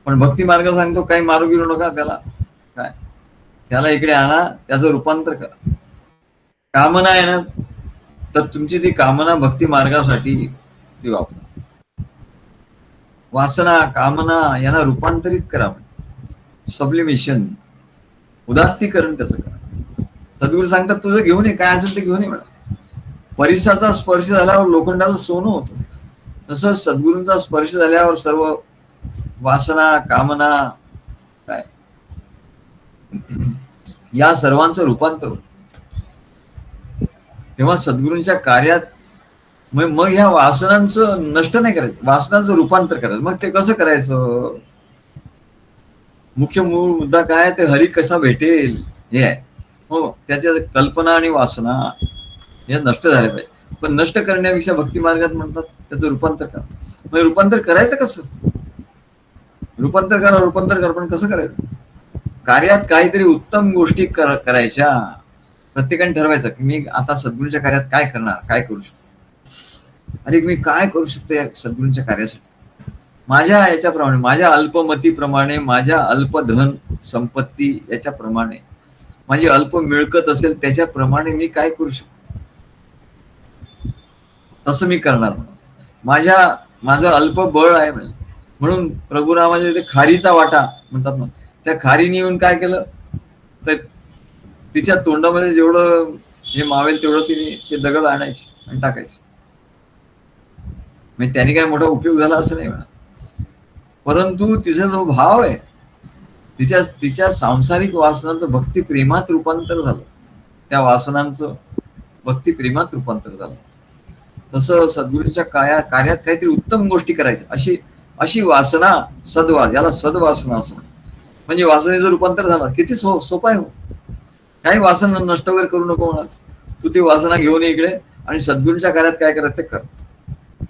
पण भक्ती मार्ग सांगतो काही मारू गेलो नका, त्याला इकडे आणा, त्याचं रूपांतर करा. कामना आहे ना, तर तुमची ती कामना भक्ती मार्गासाठी ती वापरा. वासना कामना यांना रूपांतरित करा, सब्लिमेशन, उदात्तीकरण त्याचं करा. सद्गुरू सांगतात तुझं घेऊन ये, काय असेल ते घेऊन ये म्हणा. परिसाचा स्पर्श झाल्यावर लोखंडाचं सोनं होतं, तसं सद्गुरूंचा स्पर्श झाल्यावर सर्व वासना कामना काय या सर्वांचं रूपांतर होतं. तेव्हा सद्गुरूंच्या कार्यात मग ह्या वासनांचं नष्ट नाही करायचं, वासनांचं रूपांतर करायचं. मग ते कसं करायचं, मुख्य मूळ मुद्दा काय, ते हरी कसा भेटेल हे आहे. हो, त्याच्या कल्पना आणि वासना हे नष्ट झाले पाहिजे. पण नष्ट करण्यापेक्षा भक्ती मार्गात म्हणतात त्याचं रूपांतर करा. मग रूपांतर करायचं कसं, रूपांतर करा, पण कसं करायचं, कार्यात काहीतरी उत्तम गोष्टी करायच्या. प्रत्येकाने ठरवायचं की मी आता सद्गुरूंच्या कार्यात काय करणार, काय करू शकतो, अरे मी काय करू शकतो या सद्गुरूंच्या कार्यासाठी, माझ्या याच्याप्रमाणे, माझ्या अल्पमतीप्रमाणे, माझ्या अल्पधन संपत्ती याच्याप्रमाणे, माझी अल्प मिळकत असेल त्याच्याप्रमाणे मी काय करू शकतो, तसं मी करणार. माझं अल्प बळ आहे म्हणून प्रभू रामाच्या ते खारीचा वाटा म्हणतात ना, त्या खारीने येऊन काय केलं, तर तिच्या तोंडामध्ये जेवढं हे मावेल तेवढं तिने ते दगड आणायचे आणि टाकायचे. म्हणजे त्याने काय मोठा उपयोग झाला असं नाही म्हणा, परंतु तिचा जो भाव आहे, तिच्या सांसारिक वासनांचं भक्ती प्रेमात रूपांतर झालं, त्या वासनांचं भक्ती प्रेमात रूपांतर झालं. तसं सद्गुरूंच्या कार्यात काहीतरी उत्तम गोष्टी करायच्या, अशी वासना, याला सद्वासना असं म्हणजे वासनेचं रूपांतर झालं. किती सोपं आहे. काही वासना नष्ट वगैरे करू नको म्हणा, तू ती वासना घेऊन ये इकडे आणि सद्गुरूंच्या कार्यात काय करत ते कर,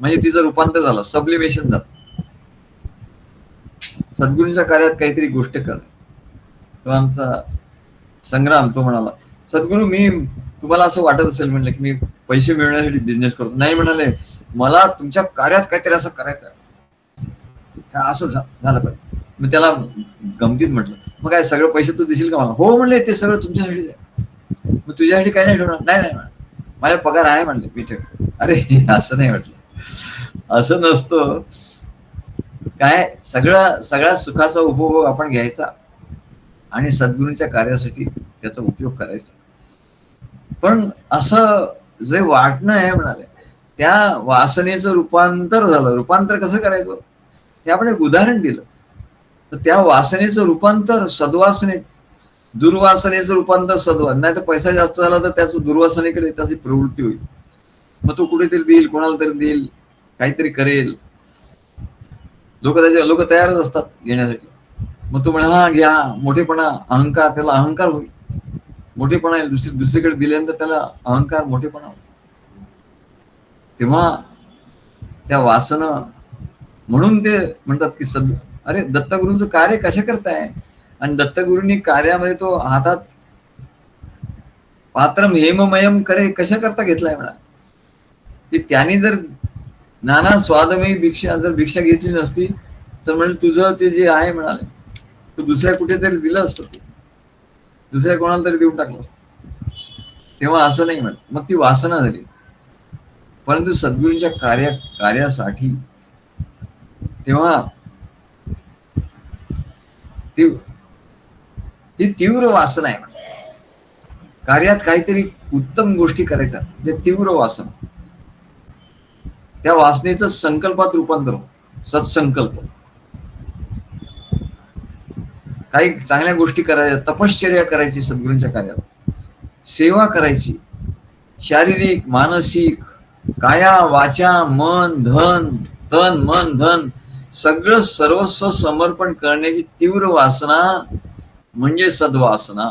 म्हणजे तिचं रूपांतर झालं, सब्लिमेशन झालं. सद्गुरूंच्या कार्यात काहीतरी गोष्ट कर. तो आमचा संग्राम तो म्हणाला, सद्गुरू मी तुम्हाला असं वाटत असेल म्हणलं की मी पैसे मिळवण्यासाठी बिझनेस करतो, नाही म्हणाले, मला तुमच्या कार्यात काहीतरी असं करायचं, असं झालं पाहिजे. मी त्याला गमतीत म्हटलं, मग काय सगळं पैसे तू देशील का मला, हो म्हणले, ते सगळं तुमच्यासाठी आहे, मग तुझ्यासाठी काही नाही ठेवणार, नाही माझा पगार आहे म्हणले, मी ठेव. अरे असं नाही म्हटलं, असं नसतं काय, सगळ्या सुखाचा उपभोग आपण घ्यायचा आणि सद्गुरूंच्या कार्यासाठी त्याचा उपयोग करायचा. पण असं जे वाटणं आहे म्हणाले, त्या वासनेचं रूपांतर झालं. रूपांतर कसं करायचं हे आपण एक उदाहरण दिलं. तर त्या वासनेचं रूपांतर सद्वासने, दुर्वासनेचं रूपांतर सद्वास, नाही तर पैसा जास्त झाला तर त्याचं दुर्वासनेकडे त्याची प्रवृत्ती होईल. मग तो कुठेतरी देईल, कोणाला तरी देईल, काहीतरी करेल. लोक तयारच असतात घेण्यासाठी. मग तो म्हणा हा घ्या, मोठेपणा, अहंकार, त्याला अहंकार होईल, मोठेपणा दुसरीकडे दिल्यानंतर त्याला अहंकार, मोठेपणा होईल. तेव्हा त्या वासना, म्हणून ते म्हणतात की अरे दत्तगुरूंचं कार्य कशा करताय, आणि दत्तगुरूंनी कार्यामध्ये तो हातात पात्रम हेममयम करे कशा करता घेतलाय म्हणा, की त्याने जर नाना स्वादमयी भिक्षा घेतली नसती तर म्हणजे तुझं ते जे आहे म्हणाले तू दुसऱ्या कुठेतरी दिलं असतं, ते दुसऱ्या कोणाला तरी देऊन टाकलं असतं. तेव्हा असं नाही म्हणत, मग ती वासना झाली. परंतु सद्गुरूंच्या कार्यासाठी तेव्हा ही तीव्र वासना आहे. कार्यात काहीतरी उत्तम गोष्टी करायच्या, म्हणजे तीव्र वासना, त्या वासनेचं संकल्पात रूपांतर होतं, सत्संकल्प. काही चांगल्या गोष्टी करायच्या, तपश्चर्या करायची सद्गुरूंच्या कार्यात, सेवा करायची, शारीरिक मानसिक काया वाचा मन धन तन मन धन सगळं सर्वस्व समर्पण करण्याची तीव्र वासना म्हणजे सद्वासना.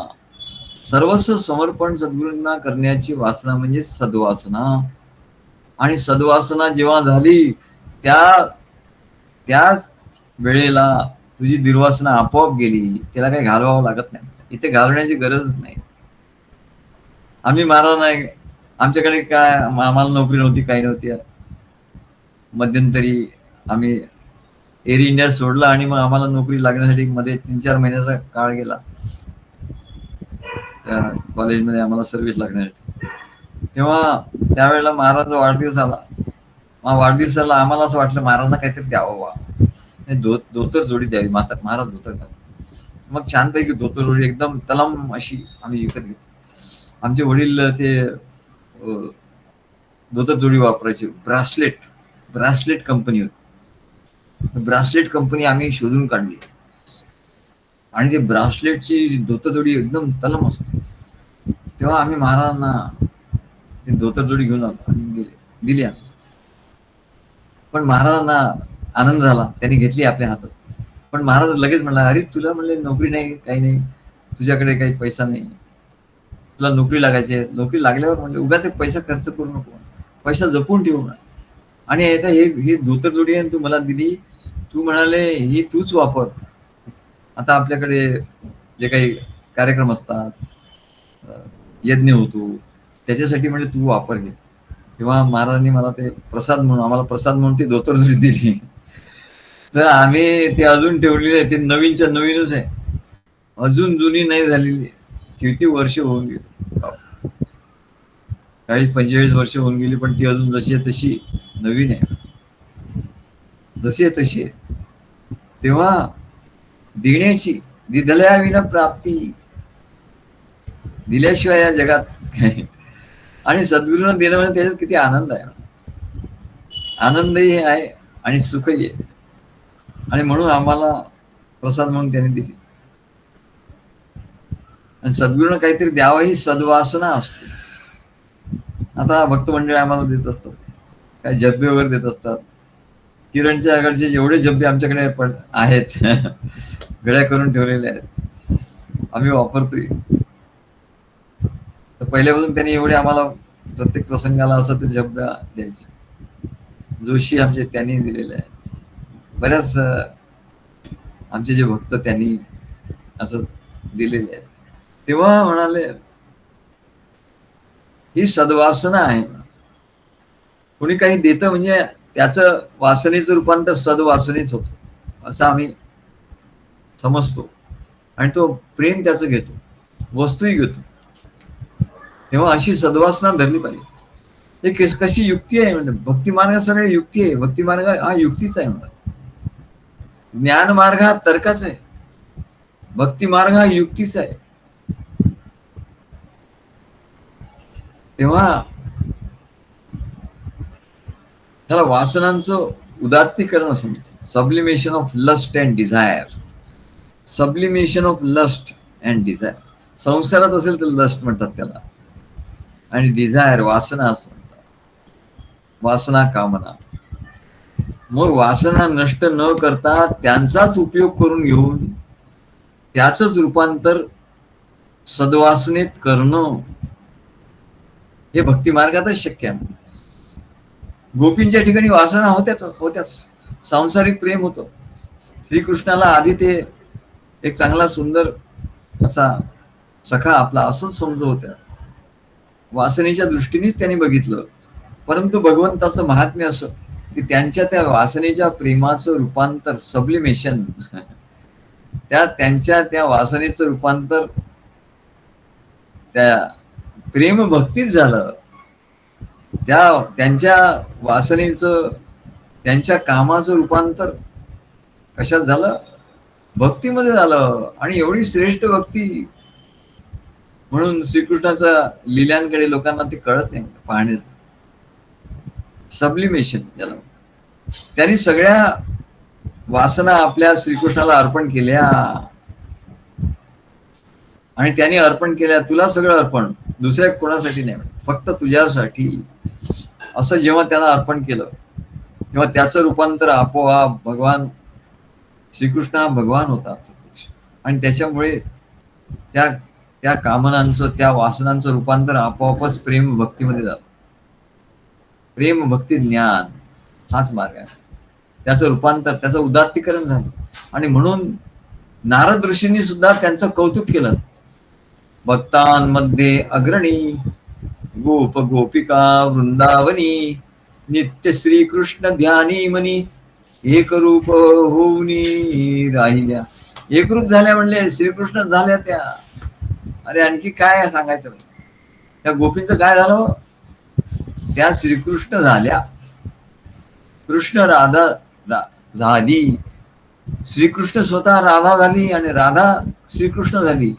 सर्वस्व समर्पण सद्गुरूंना करण्याची वासना म्हणजे सद्वासना. आणि सद्वासना जेव्हा झाली त्याच वेळेला तुझी दुर्वासना आपोआप गेली. त्याला काही घालवावं लागत नाही, इथे घालवण्याची गरजच नाही. आम्ही महाराज नाही, आमच्याकडे काय आम्हाला नोकरी नव्हती, काही नव्हती. मध्यंतरी आम्ही एअर इंडिया सोडला आणि मग आम्हाला नोकरी लागण्यासाठी मध्ये 3-4 महिन्याचा काळ गेला त्या कॉलेजमध्ये आम्हाला सर्व्हिस लागण्यासाठी. तेव्हा त्यावेळेला महाराजचा वाढदिवस आला. वाढदिवसाला आम्हाला असं वाटलं महाराजांना काहीतरी द्यावं वा, धोतर जोडी द्यावी. महाराज धोतर घालतात. मग छानपैकी धोतर जोडी एकदम तलम अशी आम्ही विकत घेतो. आमचे वडील ते धोतर जोडी वापरायचे. ब्रासलेट कंपनी होती. ब्रासलेट कंपनी आम्ही शोधून काढली आणि ते ब्रासलेटची धोतर जोडी एकदम तलम असते. तेव्हा आम्ही महाराजांना ती धोतर जोडी घेऊन आलो आणि दिली आम्ही. पण महाराजांना आनंद झाला, त्यांनी घेतली आपल्या हातात. पण महाराज लगेच म्हणला, अरे तुला म्हणले नोकरी नाही, काही नाही, तुझ्याकडे काही पैसा नाही, तुला नोकरी लागायची. नोकरी लागल्यावर म्हणले उगाच पैसा खर्च करू नको, पैसा जपून ठेवू. आणि आता ही धोतर जोडी आहे तू मला दिली, तू म्हणाले ही तूच वापर. आता आपल्याकडे जे काही कार्यक्रम असतात, यज्ञ होतो, त्याच्यासाठी म्हणजे तू वापर घे. तेव्हा महाराजांनी मला ते प्रसाद म्हणून, आम्हाला प्रसाद म्हणून ती धोतर जोडी दिली. तर आम्ही ते अजून ठेवलेले आहे. ते नवीनच्या नवीनच आहे, अजून जुनी नाही झालेली. किती वर्ष होऊन गेली, 40-45 वर्ष होऊन गेली, पण ती अजून जशी आहे तशी नवीन आहे, जशी आहे तशी आहे. तेव्हा देण्याची दिदल्या विना प्राप्ती, दिल्याशिवाय या जगात काही. आणि सद्गुरूंना देणं म्हणजे त्याच्यात किती आनंद आहे. आनंदही आहे आणि सुखही आहे. आणि म्हणून आम्हाला प्रसाद म्हणून त्याने दिली. आणि सद्गुरूंना काहीतरी द्यावं ही सद्वासना असते. आता भक्त मंडळी आम्हाला देत असतात, काही जब्बे वगैरे देत असतात. किरणच्या आकडचे जेवढे जब्बे आमच्याकडे आहेत गळ्या करून ठेवलेले आहेत, आम्ही वापरतोय. तर पहिल्यापासून त्यांनी एवढे आम्हाला प्रत्येक प्रसंगाला असं ते जब्बा द्यायचे. जोशी आमचे त्यांनी दिलेले आहे. बऱ्याच आमचे जे भक्त त्यांनी असं दिलेले आहे. तेव्हा म्हणाले ही सद्वासना आहे. कोणी काही देतं म्हणजे त्याचं वासनेचं रूपांतर सद्वासनेच होतं, असं आम्ही समजतो. आणि तो प्रेम त्याचं घेतो, वस्तूही घेतो. तेव्हा अशी सद्वासना धरली पाहिजे. हे कशी युक्ती आहे म्हणजे, भक्ती मार्ग सगळे युक्ती आहे. भक्ती मार्ग हा युक्तीचा आहे म्हणतात. ज्ञान मार्ग हा तर्काचा आहे, भक्ती मार्ग हा युक्तीचा आहे. तेव्हा त्याला वासनांचं उदात्तीकरण असं म्हणतात. Sublimation of lust and desire. Sublimation of lust and desire. संसारात असेल तर लस्ट म्हणतात त्याला, आणि डिझायर वासना असं म्हणतात. वासना कामना. मग वासना नष्ट न करता त्यांचाच उपयोग करून घेऊन त्याच रूपांतर सद्वासनेत करणं हे भक्ती मार्गातच शक्य आहे. गोपींच्या ठिकाणी वासना होत्याच. सांसारिक प्रेम होतं. श्रीकृष्णाला आधी ते एक चांगला सुंदर असा सखा आपला असंच समजत होत्या. वासनेच्या दृष्टीनेच त्यांनी बघितलं. परंतु भगवंताचं महात्म्य असं की त्यांच्या त्या वासनेच्या प्रेमाचं रूपांतर सब्लिमेशन, त्यांच्या त्या वासनेचं रूपांतर त्या प्रेम भक्तीत झालं. त्यांच्या वासनेचं, त्यांच्या कामाचं रूपांतर कशात झालं? भक्तीमध्ये झालं. आणि एवढी श्रेष्ठ भक्ती म्हणून श्रीकृष्णाच्या लीलांकडे लोकांना ते कळत नाही पाहण्याचं. सब्लिमेशन ज्याला, त्यांनी सगळ्या वासना आपल्या श्रीकृष्णाला अर्पण केल्या. आणि त्याने अर्पण केल्या, तुला सगळं अर्पण, दुसऱ्या कोणासाठी नाही, फक्त तुझ्यासाठी, असं जेव्हा त्याला अर्पण केलं तेव्हा त्याचं रूपांतर आपोआप भगवान श्रीकृष्ण हा भगवान होता प्रत्यक्ष. आणि त्याच्यामुळे त्या त्या कामनांचं, त्या वासनांचं रूपांतर आपोआपच प्रेम भक्तीमध्ये झालं. प्रेम भक्ती ज्ञान हाच मार्ग आहे. त्याचं रूपांतर, त्याचं उदात्तीकरण झालं. आणि म्हणून नारद ऋषींनी सुद्धा त्यांचं कौतुक केलं. भक्तांमध्ये अग्रणी गोप गोपिका वृंदावनी नित्य श्रीकृष्ण ध्यानी मनी एक रूप होऊनी राहिल्या. एकरूप झाल्या म्हणले, श्रीकृष्ण झाल्या त्या. अरे आणखी काय सांगायचं? त्या गोपींचं काय झालं? त्या श्रीकृष्ण झाल्या. कृष्ण राधा झाली, श्रीकृष्ण स्वतः राधा झाली आणि राधा श्रीकृष्ण झाली.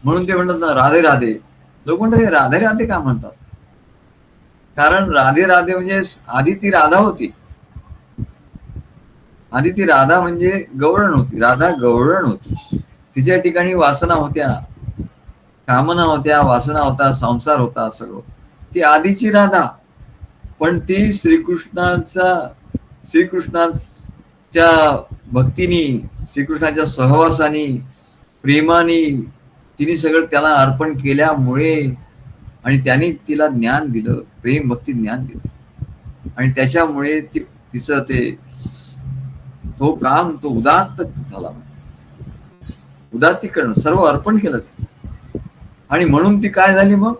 म्हणून ते म्हणतात ना राधे राधे. लोक म्हणतात राधे राधे का म्हणतात? कारण राधे राधे म्हणजे आधी ती राधा होती. आधी ती राधा म्हणजे गवळण होती. राधा गवळण होती. तिच्या ठिकाणी वासना होत्या, कामना होत्या, वासना होता, संसार होता, सगळं. ती आधीची राधा. पण ती श्रीकृष्णाच्या भक्तीनी, श्रीकृष्णाच्या सहवासानी, प्रेमाने तिने सगळं त्याला अर्पण केल्यामुळे, आणि त्याने तिला ज्ञान दिलं, प्रेम भक्ती ज्ञान दिलं. आणि त्याच्यामुळे तिचं तो काम तो उदात्त झाला, उदात्तीकरण, सर्व अर्पण केलं. आणि म्हणून ती काय झाली? मग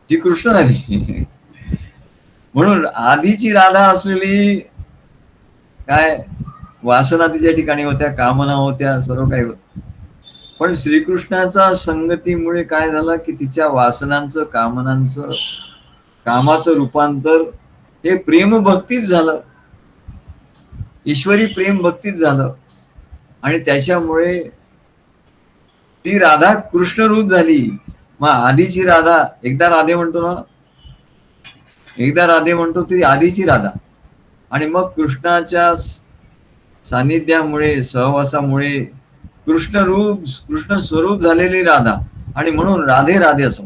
ती कृष्ण झाली. म्हणून आधीची राधा असलेली काय वासना तिच्या ठिकाणी होत्या, कामना होत्या, सर्व काही होत. पण श्रीकृष्णाचा संगतीमुळे काय झालं की तिच्या वासनांचं, कामनांचं, कामाचं रूपांतर हे प्रेम भक्तीत झालं, ईश्वरी प्रेम भक्तीत झालं. आणि त्याच्यामुळे ती राधा कृष्ण रूप झाली. मग आधीची राधा, एकदा राधे म्हणतो ना, एकदा राधे म्हणतो ती आधीची राधा. आणि मग कृष्णाच्या सानिध्यामुळे, सहवासामुळे कृष्ण स्वरूप झालेली राधा. आणि म्हणून राधे राधे असं,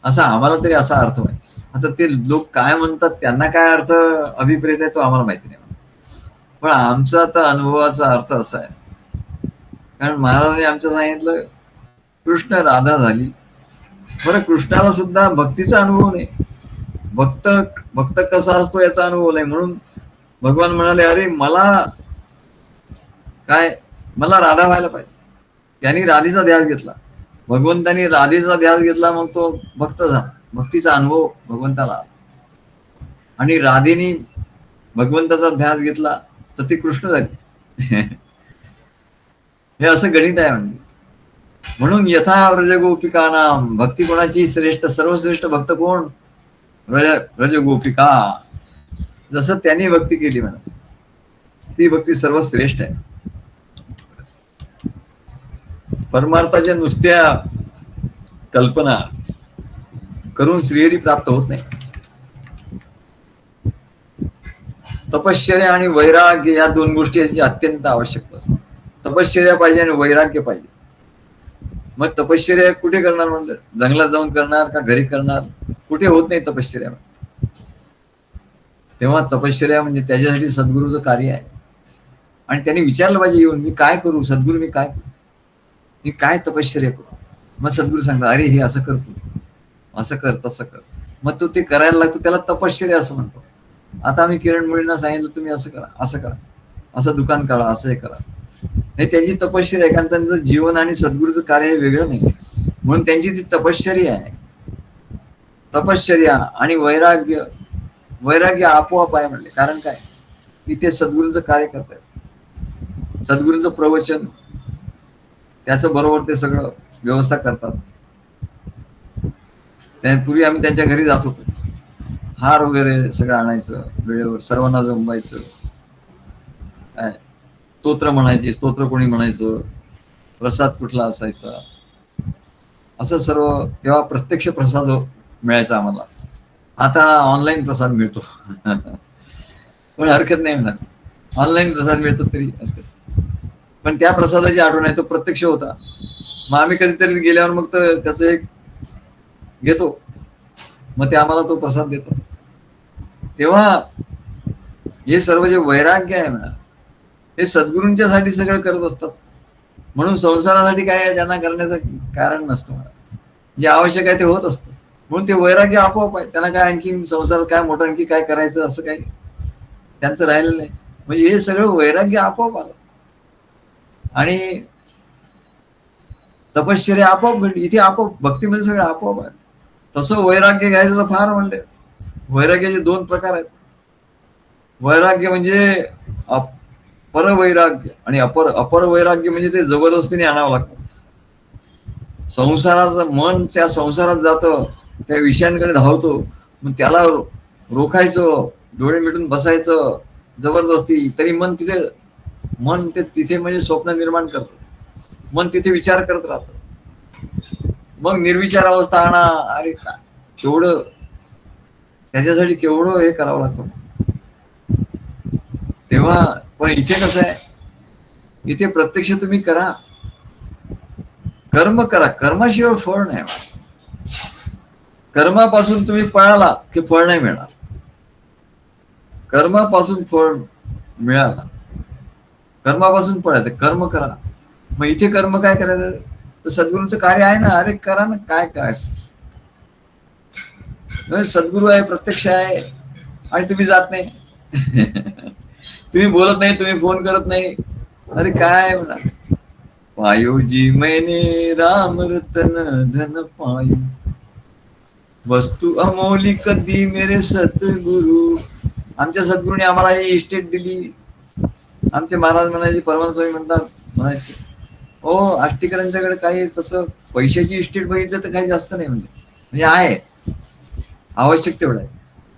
असा आम्हाला तरी असा अर्थ आहे. आता ते लोक काय म्हणतात, त्यांना काय अर्थ अभिप्रेत आहे तो आम्हाला माहिती नाही. पण आमचा आता अनुभवाचा अर्थ असा आहे, कारण महाराजांनी आमचं सांगितलं कृष्ण राधा झाली. बरं, कृष्णाला सुद्धा भक्तीचा अनुभव नाही, भक्त कसा असतो याचा अनुभव नाही. म्हणून भगवान म्हणाले, अरे मला राधा व्हायला पाहिजे. त्यांनी राधेचा ध्यास घेतला, भगवंतानी राधेचा ध्यास घेतला, मग तो भक्त झाला. भक्तीचा अनुभव भगवंताला आला. आणि राधेनी भगवंताचा ध्यास घेतला तर ती कृष्ण झाली. हे असं गणित आहे. म्हणजे म्हणून यथा व्रज गोपिकानाम, भक्ती कोणाची श्रेष्ठ, सर्वश्रेष्ठ भक्त कोण? व्रज गोपिका. जसं त्यांनी भक्ती केली म्हणा, ती भक्ती सर्वश्रेष्ठ आहे. परमार्थाच्या नुसत्या कल्पना करून श्रीहरी प्राप्त होत नाही. तपश्चर्या आणि वैराग्य या दोन गोष्टी अत्यंत आवश्यक असतात. तपश्चर्या पाहिजे आणि वैराग्य पाहिजे. मग तपश्चर्या कुठे करणार म्हणलं? जंगलात जाऊन करणार का घरी करणार? कुठे होत नाही तपश्चर्या. तेव्हा तपश्चर्या म्हणजे त्याच्यासाठी सद्गुरूचं कार्य आहे. आणि त्यांनी विचारलं पाहिजे येऊन, मी काय करू सद्गुरू, मी काय तपश्चर्या करू? मग सद्गुरू सांगतात, अरे हे असं कर, तू असं कर, तसं कर. मग तू ते करायला लागतो, त्याला तपश्चर्या असं म्हणतो. आता आम्ही किरण मुलींना सांगितलं, तुम्ही असं करा, असं दुकान काढा, असं हे करा. हे त्यांची तपश्चर्या आहे, कारण त्यांचं जीवन आणि सद्गुरूचं कार्य हे वेगळं नाही. म्हणून त्यांची ती तपश्चर्या आहे. तपश्चर्या आणि वैराग्य आपोआप आहे म्हणले. कारण काय की ते सद्गुरूंचं कार्य करतात, सद्गुरूंचं प्रवचन, त्याचं बरोबर ते सगळं व्यवस्था करतात. पूर्वी आम्ही त्यांच्या घरी जात होतो, हार वगैरे सगळं आणायचं, वेळेवर सर्वांना जमवायचं, स्तोत्र म्हणायचे, स्तोत्र कोणी म्हणायचं, प्रसाद कुठला असायचा, असं सर्व. तेव्हा प्रत्यक्ष प्रसाद मिळायचा आम्हाला. आता ऑनलाईन प्रसाद मिळतो. पण हरकत नाही म्हणा, ऑनलाईन प्रसाद मिळतो तरी हरकत. पण त्या प्रसादाची आठवण आहे, तो प्रत्यक्ष होता. मग आम्ही कधीतरी गेल्यावर मग त्याचं एक घेतो, मग ते आम्हाला तो प्रसाद देतो. तेव्हा हे सर्व जे वैराग्य आहे म्हणा, हे सद्गुरूंच्या साठी सगळं करत असतात. म्हणून संसारासाठी काय त्यांना करण्याचं कारण नसतं म्हणा. जे आवश्यक आहे ते होत असतं. म्हणून ते वैराग्य आपोआप आहे. त्यांना काय आणखी संसारात काय मोठं आणखी काय करायचं असं काही त्यांचं राहिलेलं नाही. म्हणजे हे सगळं वैराग्य आपोआप आलं आणि तपश्चर्या आपोआप घडली. इथे आपोआप भक्तीमध्ये सगळं आपोआप आहे. तसं वैराग्य घ्यायचं तर फार म्हणले. वैराग्याचे 2 प्रकार आहेत. वैराग्य म्हणजे परवैराग्य आणि अपर वैराग्य म्हणजे ते जबरदस्तीने आणावं लागतं. संसाराचं मन त्या संसारात जातं, त्या विषयांकडे धावतो, मग त्याला रोखायचं, डोळे मिटून बसायचं जबरदस्ती, तरी मन तिथे म्हणजे स्वप्न निर्माण करतं. मन तिथे विचार करत राहतं. मग निर्विचार अवस्था आणा, अरे का केवढं त्याच्यासाठी केवढं हे करावं लागतं. तेव्हा पण इथे कसं आहे, इथे प्रत्यक्ष तुम्ही करा, कर्म करा, कर्माशिवाय फळ नाही. कर्मापासून तुम्ही पळाला की फळ नाही मिळणार. कर्मापासून फळ मिळाला, कर्मापासून पळायचं, कर्म करा. मग इथे कर्म काय करायचं, तर सद्गुरूंचं कार्य आहे ना, अरे करा ना, काय करायचं. सद्गुरू आहे, प्रत्यक्ष आहे आणि तुम्ही जात नाही. तुम्ही बोलत नाही, तुम्ही फोन करत नाही, अरे काय म्हणा. पायो जी मैंने राम रतन धन पायो, वस्तू अमौलिक दी मेरे सतगुरु. आमच्या सद्गुरूने आम्हाला ही इस्टेट दिली. आमचे महाराज म्हणायचे, परमहंस स्वामी म्हणतात, म्हणायचे हो आष्टीकरांच्याकडे काही तसं पैशाची इस्टेट बघितलं तर काही जास्त नाही, म्हणजे आहे आवश्यक तेवढं आहे,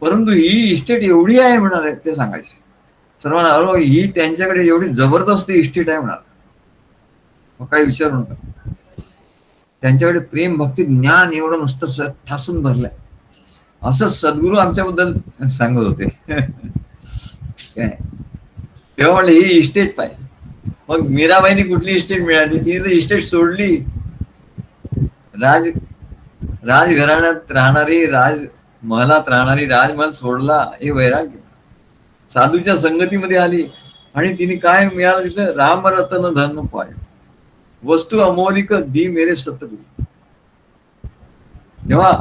परंतु ही इस्टेट एवढी आहे म्हणाले ते सांगायचे सर्वांना. अरे ही त्यांच्याकडे एवढी जबरदस्त इस्टेट आहे म्हणाल, मग काही विचारू नका. त्यांच्याकडे प्रेम भक्ती ज्ञान एवढं नुसतं ठासून भरलंय, असं सद्गुरू आमच्याबद्दल सांगत होते. काय तेव्हा म्हणले ही इस्टेट पाहिजे. मग मीराबाईनी कुठली इस्टेट मिळाली, तिने तर इस्टेट सोडली. राजघराण्यात राहणारी, राजमहलात राहणारी, राजमहल सोडला, हे वैराग्य. साधूच्या संगतीमध्ये आली आणि तिने काय मिळालं तिथं, राम रतन धन पाय, वस्तू अमौलिक दी मेरे सतगुरु. तेव्हा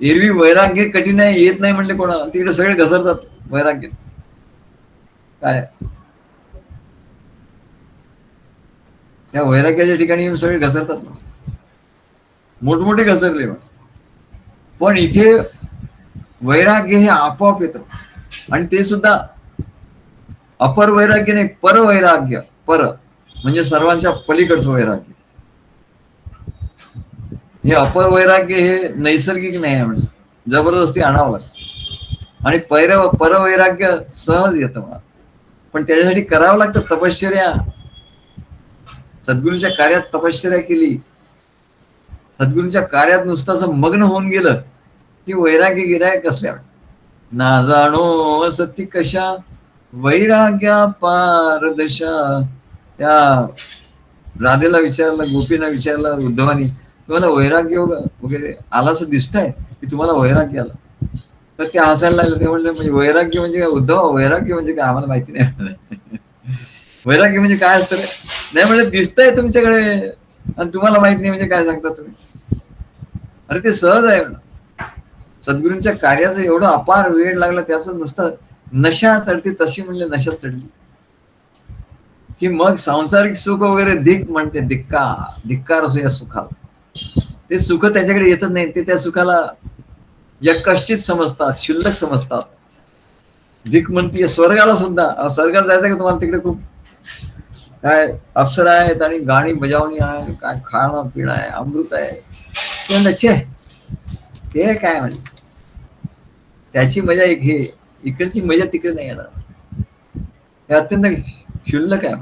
एरवी वैराग्य कठीण आहे, येत नाही म्हणले कोणाला, तिकडे सगळे घसरतात वैराग्य. काय त्या वैराग्याच्या ठिकाणी सगळे घसरतात, मोठमोठे घसरले. पण इथे वैराग्य हे आपोआप येतं आणि ते सुद्धा अपर वैराग्य नाही, पर वैराग्य. पर म्हणजे सर्वांच्या पलीकडचं वैराग्य. हे अपर वैराग्य हे नैसर्गिक नाही आहे, म्हणजे जबरदस्ती आणावं लागतं. आणि पर वैराग्य सहज येतं मला, पण त्याच्यासाठी करावं लागतं तपश्चर्या. सद्गुरूंच्या कार्यात तपश्चर्या केली, सद्गुरूंच्या कार्यात नुसतं असं मग्न होऊन गेलं की वैराग्य गिराय कसल्या ना जाणो सती कशा वैराग्या पारदशा. त्या राधेला विचारलं, गोपीना विचारलं उद्धवानी, तुम्हाला वैराग्य वगैरे आला असं दिसतंय की तुम्हाला वैराग्य आलं, तर ते हसायला लागलं. ते म्हणलं म्हणजे वैराग्य म्हणजे काय उद्धव, वैराग्य म्हणजे काय आम्हाला माहिती नाही. वैराग्य म्हणजे काय असतं नाही म्हणजे दिसतंय तुमच्याकडे आणि तुम्हाला माहित नाही म्हणजे काय सांगता तुम्ही. अरे ते सहज आहे म्हणा. सद्गुरूंच्या कार्याचं एवढं अपार वेळ लागला, त्याचं नुसतं नशा चढते तशी म्हणले नशा चढली की मग सांसारिक सुख वगैरे धिक म्हणते, धिक्कार असो या सुखाला. ते सुख त्याच्याकडे येतच नाही, ते त्या सुखाला यकश्चित समजतात, क्षुल्लक समजतात. धिक म्हणते स्वर्गाला सुद्धा. स्वर्गात जायचं का तुम्हाला, तिकडे खूप काय अप्सरा आहेत आणि गाणी बजावणी आहे, काय खाणं पिणं आहे, अमृत आहे. ते काय म्हणजे त्याची मजा एक हे, इकडची मजा तिकडे नाही येणार. हे अत्यंत क्षुल्लक आहे.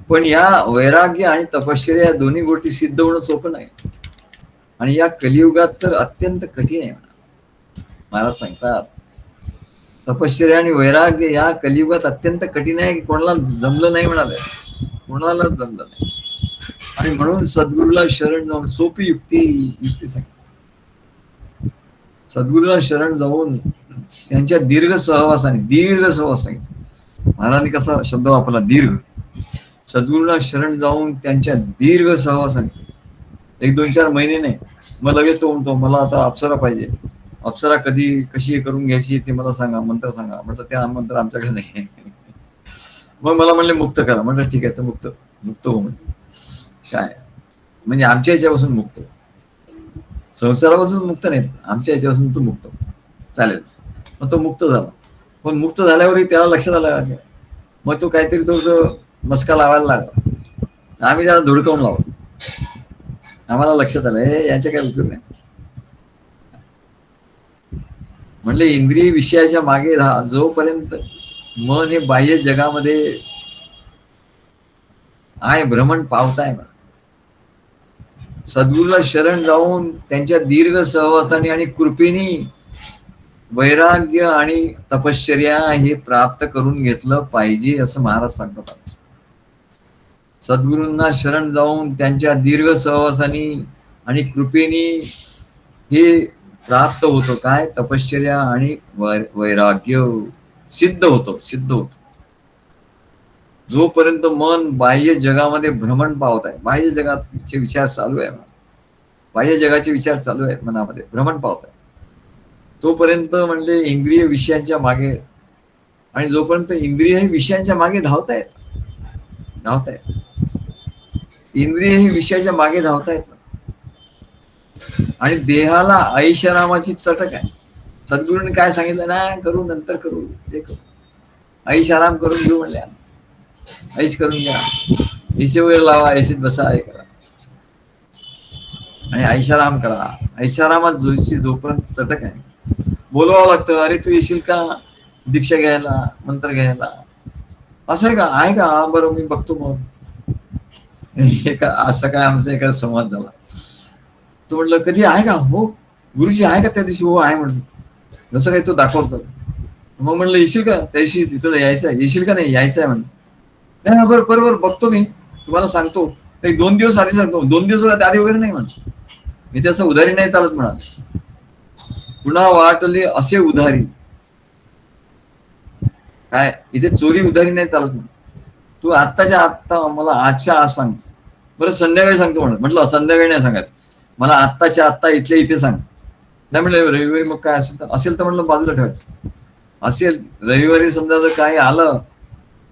पण या वैराग्य आणि तपश्चर्या या दोन्ही गोष्टी सिद्ध होणं सोपं नाही, आणि या कलियुगात तर अत्यंत कठीण आहे. महाराज सांगतात तपश्चर्या आणि वैराग्य या कलियुगात अत्यंत कठीण आहे, कोणाला जमलं नाही म्हणाले, कोणाला जमलं नाही. आणि म्हणून सद्गुरूला शरण जाऊन सोपी युक्ती सांगितली. सद्गुरूला शरण जाऊन त्यांच्या दीर्घ सहवासाने महाराजांनी कसा शब्द वापरला, दीर्घ. सद्गुरूला शरण जाऊन त्यांच्या दीर्घ सहवासाने, 1-2-4 महिने नाही, मग लगेच तो म्हणतो मला आता अप्सरा पाहिजे. अप्सरा कशी करून घ्यायची ते मला सांगा, मंत्र सांगा. म्हटलं त्या मंत्र आमच्याकडे नाही. मग मला म्हणले मुक्त करा. म्हटलं ठीक आहे, तर मुक्त हो म्हणजे काय, म्हणजे आमच्या याच्यापासून मुक्त, संसारापासून मुक्त नाहीत, आमच्या याच्यापासून तो मुक्त चालेल. मग तो मुक्त झाला. पण मुक्त झाल्यावरही त्याला लक्षात आलं, मग तो काहीतरी तो मस्का लावायला लागला. आम्ही त्याला धुडकावून लावलो. आम्हाला लक्षात आलं हे यांच्या काय उपयोग नाही. म्हणले इंद्रिय विषयाच्या मागे जोपर्यंत मन हे बाह्य जगामध्ये आहे, भ्रमण पावताय, सद्गुरूला शरण जाऊन त्यांच्या दीर्घ सहवासाने आणि कृपेने वैराग्य आणि तपश्चर्या हे प्राप्त करून घेतलं पाहिजे, असं महाराज सांगतात. सद्गुरूंना शरण जाऊन त्यांच्या दीर्घ सहवासाने आणि कृपेने हे प्राप्त होतं. काय? तपश्चर्या आणि वैराग्य सिद्ध होतं. जोपर्यंत मन बाह्य जगामध्ये भ्रमण पावत आहे, बाह्य जगाचे विचार चालू आहे, बाह्य जगाचे विचार चालू आहेत मनामध्ये, भ्रमण पावत आहे, तोपर्यंत म्हणले इंद्रिय विषयांच्या मागे, आणि जोपर्यंत इंद्रिय हे विषयांच्या मागे धावतायत, इंद्रिय हे विषयाच्या मागे धावतायत, आणि देहाला ऐशारामाची चटक आहे. सद्गुरूंनी काय सांगितलं ना, करू नंतर करू, ते करू, ऐशाराम करून घेऊ म्हणल्या, ऐश करून घ्या, ऐशी वगैरे लावा, ऐशीत बसा, हे करा आणि ऐशाराम करा. ऐशारामात जोपर्यंत चटक आहे, बोलवावं लागतं, अरे तू येशील का दीक्षा घ्यायला, मंत्र घ्यायला, असं आहे का? बरं मी बघतो. मग आज सकाळी आमचा एका संवाद झाला. तो म्हटलं कधी आहे का? हो गुरुजी आहे का त्या दिवशी? हो आहे म्हणून, जसं काही तो दाखवतो. मग म्हणलं येशील का त्या दिवशी, तिथं यायचं आहे, येशील का? नाही यायचं आहे म्हणून. नाही बरोबर बघतो, मी तुम्हाला सांगतो, 1-2 दिवस आधी सांगतो. 2 दिवस आधी वगैरे नाही म्हणतो मी, त्याचं उधारी नाही चालत म्हणा. पुन्हा वाटले असे उधारी काय, इथे चोरी उधारी नाही चालत म्हणून. तू आत्ताच्या आत्ता मला आजच्या आज सांग, बरं संध्याकाळी सांगतो म्हणत. म्हटलं संध्याकाळी नाही सांगत, मला आत्ताच्या आत्ता इथल्या इथे सांग. नाही म्हणलं रविवारी मग काय असेल तर म्हणलं बाजूला ठेवायचं. असेल रविवारी समजा जर काय आलं,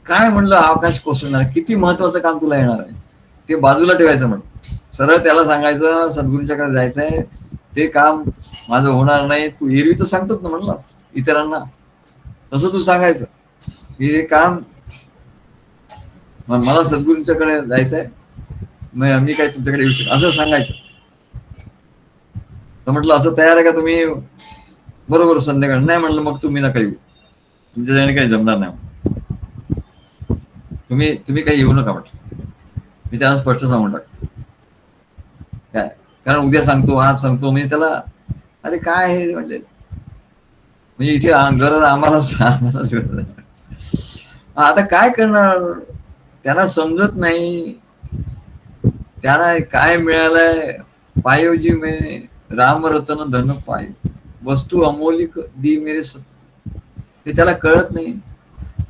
काय म्हणलं आकाश कोसळणार, किती महत्वाचं काम तुला येणार आहे, ते बाजूला ठेवायचं. म्हणून सरळ त्याला सांगायचं सद्गुरूंच्याकडे जायचंय, ते काम माझं होणार नाही. तू एरवी तर सांगतोच ना म्हणलं इतरांना, तसं तू सांगायचं की हे काम मला सद्गुरूंच्याकडे जायचंय, मी काय तुमच्याकडे येऊ शकतो, असं सांगायचं. तर म्हटलं असं तयार आहे का तुम्ही? बरोबर संध्याकाळी. नाही म्हणलं मग तुम्ही नका येऊ, तुमच्याकडे काही जमणार नाही, तुम्ही काही येऊ नका म्हटलं. मी त्यांना स्पष्ट सांगून टाकतो काय, कारण उद्या सांगतो, आज सांगतो, म्हणजे त्याला अरे काय हे म्हणले, म्हणजे इथे गरज आम्हालाच गरज आहे. आता काय करणार, त्यांना समजत नाही. त्यांना काय मिळालंय, पायोजी मेरे राम रतन धन पाय, वस्तू अमोलिक दी मेरे सत, ते त्याला कळत नाही.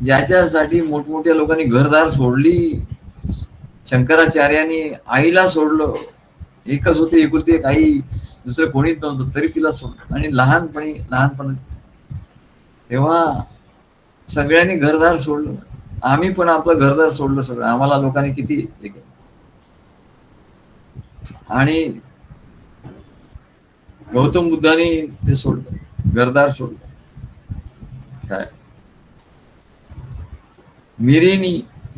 ज्याच्यासाठी मोठमोठ्या लोकांनी घरदार सोडली, शंकराचार्यांनी आईला सोडलं, एकच होते, एकुलती एक आई, दुसरं कोणीच नव्हतं, तरी तिला सोडलं. आणि लहानपणी तेव्हा सगळ्यांनी घरदार सोडलं. आम्ही पण आपलं घरदार सोडलं सगळं, आम्हाला लोकांनी किती. आणि गौतम बुद्धांनी ते सोडलं, घरदार सोडलं. काय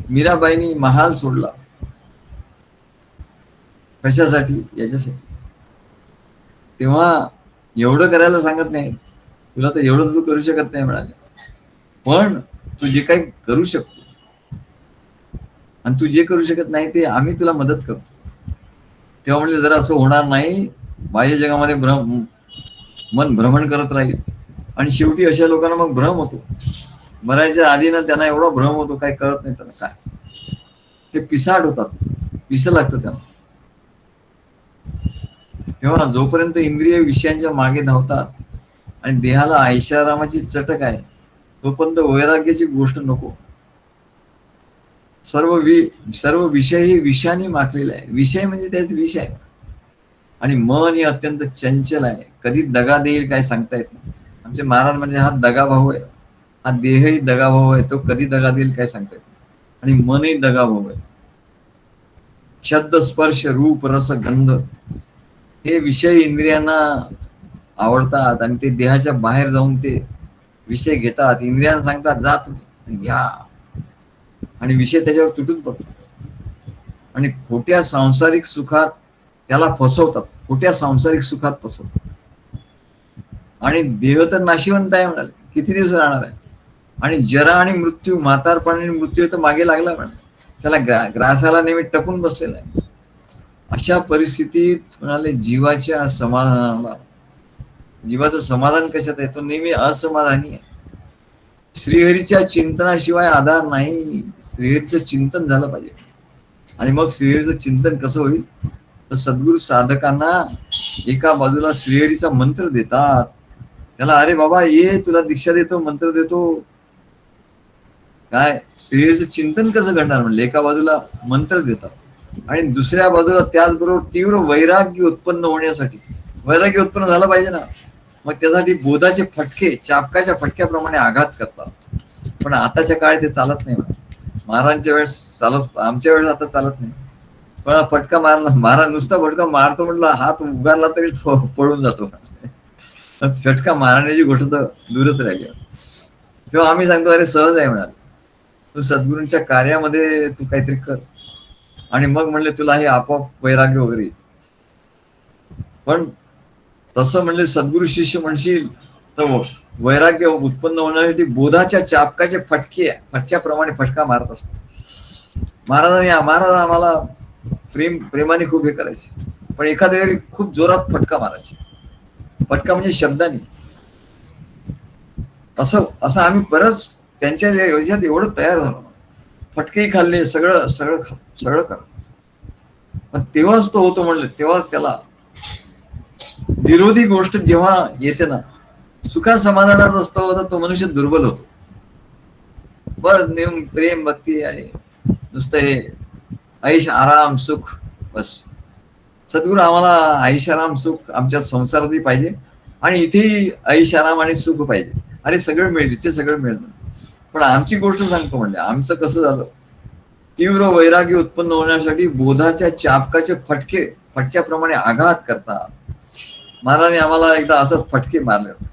मीराबाईनी महाल सोडला, कशासाठी? याच्यासाठी. तेव्हा एवढं करायला सांगत नाही तुला, तर एवढं तू करू शकत नाही म्हणाले, पण तू जे काही करू शकतो आणि तू जे करू शकत नाही ते आम्ही तुला मदत करतो. तेव्हा म्हणले जरा असं होणार नाही, बाह्य जगामध्ये मन भ्रमण करत राहील, आणि शेवटी अशा लोकांना मग भ्रम होतो. मरायच्या आधी ना त्यांना एवढा भ्रम होतो, काय कळत नाही त्यांना, काय ते पिसाट होतात. विसर लागतं त्यांना. तेव्हा जोपर्यंत इंद्रिय विषयांच्या मागे धावतात आणि देहाला ऐशारामाची चटक आहे, तोपर्यंत वैराग्याची गोष्ट नको. सर्व विषय हे विषयाने माखलेला आहे. विषय म्हणजे त्याच विष आहे. आणि मन हे अत्यंत चंचल आहे, कधी दगा देईल काय सांगता येत नाही. आमचे महाराज म्हणजे हा दगा भाऊ आहे, हा देहही दगा भाऊ आहे, तो कधी दगा देईल काय सांगता येत नाही. आणि मनही दगा भाऊ आहे. शब्द स्पर्श रूप रस गंध हे विषय इंद्रियांना आवडतात आणि ते देहाच्या बाहेर जाऊन ते विषय घेतात. इंद्रियांना सांगतात जा तुम्ही घ्या, आणि विषय त्याच्यावर तुटून पडतो आणि खोट्या सांसारिक सुखात त्याला फसवतात. खोट्या सांसारिक सुखात फसवतात. आणि देह तर नाशिवंत आहे म्हणाले, किती दिवस राहणार आहे. आणि जरा आणि मृत्यू, म्हातारपण आणि मृत्यू तर मागे लागला म्हणाले, त्याला ग्रासाला नेहमी टपून बसलेला आहे. अशा परिस्थितीत म्हणाले जीवाच्या समाधानाला, जीवाचं समाधान कशात आहे, तो नेहमी असमाधानी आहे. श्रीहरीच्या चिंतनाशिवाय आधार नाही. श्रीहरीचं चिंतन झालं पाहिजे. आणि मग श्रीहरीचं चिंतन कसं होईल तर सद्गुरू साधकांना एका बाजूला श्रीहरीचा मंत्र देतात, त्याला अरे बाबा ये तुला दीक्षा देतो, मंत्र देतो. काय श्रीहरीचं चिंतन कसं घडणार म्हणले, एका बाजूला मंत्र देतात आणि दुसऱ्या बाजूला त्याचबरोबर तीव्र वैराग्य उत्पन्न होण्यासाठी, वैराग्य उत्पन्न झालं पाहिजे ना, मग त्यासाठी बोधाचे फटके चापकाच्या फटक्याप्रमाणे आघात करतात. पण आताच्या काळात ते चालत नाही. महाराजांच्या वेळेस चालत, आमच्या वेळेस आता चालत नाही. पण फटका मारला, महाराज नुसता फटका मारतो म्हटलं, हात उगारला तरी तो पळून जातो. फटका मारण्याची गोष्ट तर दूरच राहिली. तेव्हा आम्ही सांगतो अरे सहज आहे म्हणाल, तू सद्गुरूंच्या कार्यामध्ये तू काहीतरी कर आणि मग म्हणले तुला हे आपोआप वैराग्य वगैरे. पण तसं म्हणले सद्गुरू शिष्य म्हणशील तर वैराग्य उत्पन्न होण्यासाठी बोधाच्या चापकाचे फटक्याप्रमाणे फटका मारत असतात. महाराज आम्हाला प्रेमाने खूप हे करायचे, पण एखाद्या वेळी खूप जोरात फटका मारायचे. फटका म्हणजे शब्दाने. असं आम्ही बरंच त्यांच्या योजनेत एवढं तयार झालो, फटकेही खाल्ले, सगळं कर. पण तेव्हाच तो होतो म्हणले, तेव्हाच त्याला विरोधी गोष्ट जेव्हा येते ना, सुखा समाधानात असतो तर तो मनुष्य दुर्बल होतो. बस नेम प्रेम भक्ती आणि नुसतं हे ऐश आराम सुख, बस. सद्गुरू आम्हाला ऐश आराम सुख आमच्या संसारातही पाहिजे आणि इथेही ऐश आराम आणि सुख पाहिजे. अरे सगळं मिळेल, इथे सगळं मिळेल. पण आमची गोष्ट सांगतो म्हणले, आमचं कसं झालं, तीव्र वैराग्य उत्पन्न होण्यासाठी बोधाच्या चापकाचे फटक्याप्रमाणे आघात करतात. महाराजांनी आम्हाला एकदा असंच फटके मारले होते.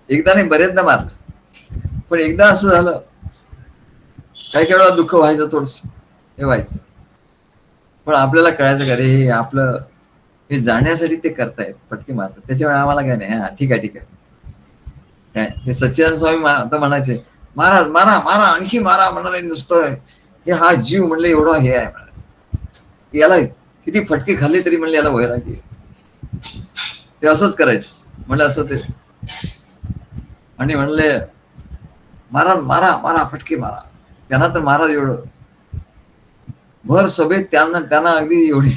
एकदा नाही, बरेचदा मारले. पण एकदा असं झालं, काही वेळा दुःख व्हायचं, थोडस हे व्हायचं. पण आपल्याला कळायचं का रे आपलं हे जाण्यासाठी ते करतायत, फटके मारतात. त्याच्यामुळे आम्हाला काय नाही, हा ठीक आहे काय. हे सच्चिदानंद स्वामी आता म्हणायचे, महाराज मारा मारा आणखी मारा म्हणाले, नुसतं हे हा जीव म्हणले एवढा हे आहे म्हणाले, याला किती फटके खाल्ले तरी म्हणले याला वैराग्य. ते असंच करायचं म्हणलं, असं ते. आणि म्हणले महाराज मारा मारा फटके मारा. त्यांना तर महाराज एवढं भर सभेत त्यांना अगदी एवढे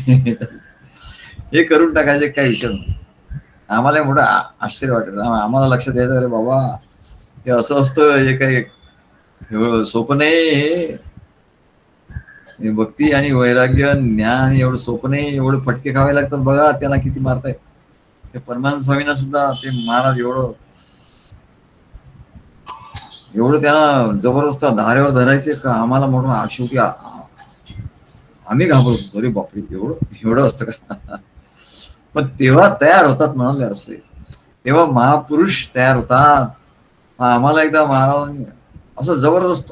हे करून टाकायचे, काय विषय नाही. आम्हाला मोठं आश्चर्य वाटत. आम्हाला लक्षात यायचं अरे बाबा हे असं असतं, हे काही एवढं सोपं नाही. हे भक्ती आणि वैराग्य ज्ञान एवढं सोपं नाही. एवढं फटके खावे लागतात बघा, त्याला किती मारतायत. ते परमानंद स्वामींना सुद्धा ते महाराज एवढं त्यांना जबरदस्त धारेवर धरायचे का आम्हाला मोठं शेवटी आम्ही घाबरतो, अरे बापरे एवढं असतं का. पण तेव्हा तयार होतात म्हणाले असे, तेव्हा महापुरुष तयार होतात. आम्हाला एकदा महाराजांनी असं जबरदस्त,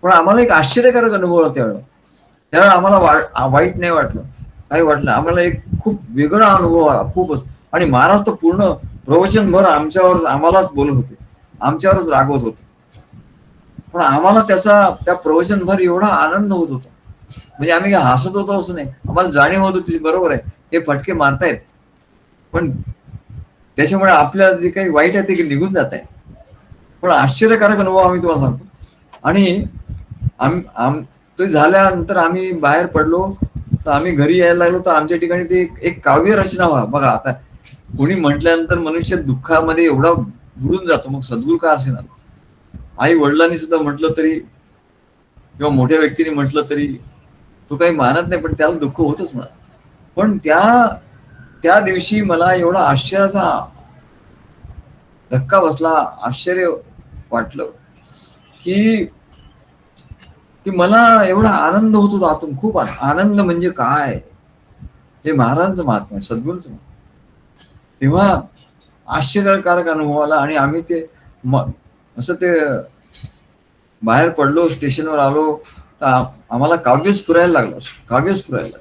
पण आम्हाला एक आश्चर्यकारक अनुभव होता त्यावेळेला. आम्हाला वाईट नाही वाटलं, काही वाटलं. आम्हाला एक खूप वेगळा अनुभव आला खूपच. आणि महाराज तर पूर्ण प्रवचनभर आम्हालाच बोलत होते, आमच्यावरच रागवत होते. पण आम्हाला त्या प्रवचनभर एवढा आनंद होत होता, म्हणजे आम्ही काय हसत होतो असं नाही. आम्हाला जाणीव होत होती बरोबर आहे हे फटके मारतायत, पण त्याच्यामुळे आपल्याला जे काही वाईट आहे ते निघून जात आहे. पण आश्चर्यकारक अनुभव आम्ही तुम्हाला सांगतो. आणि तो झाल्यानंतर आम्ही बाहेर पडलो, तर आम्ही घरी यायला लागलो, तर आमच्या ठिकाणी ते एक काव्य रचना व्हा. बघा आता कोणी म्हटल्यानंतर मनुष्य दुःखामध्ये एवढा बुडून जातो, मग सद्गुरू का असे ना, आई वडिलांनी सुद्धा म्हटलं तरी किंवा मोठ्या व्यक्तीने म्हटलं तरी तो काही मानत नाही, पण त्याला दुःख होतच म्हणा. पण त्या दिवशी मला एवढा आश्चर्याचा धक्का बसला, आश्चर्य वाटलं की की मला एवढा आनंद होत होता आतून, खूप आनंद. म्हणजे काय हे महाराजांचं महात्मा आहे, सद्गुरूंचं महात्मा. तेव्हा आश्चर्यकारक अनुभव आला. आणि आम्ही ते असं ते बाहेर पडलो, स्टेशनवर आलो, तर आम्हाला काव्य स्फुरायला लागलं,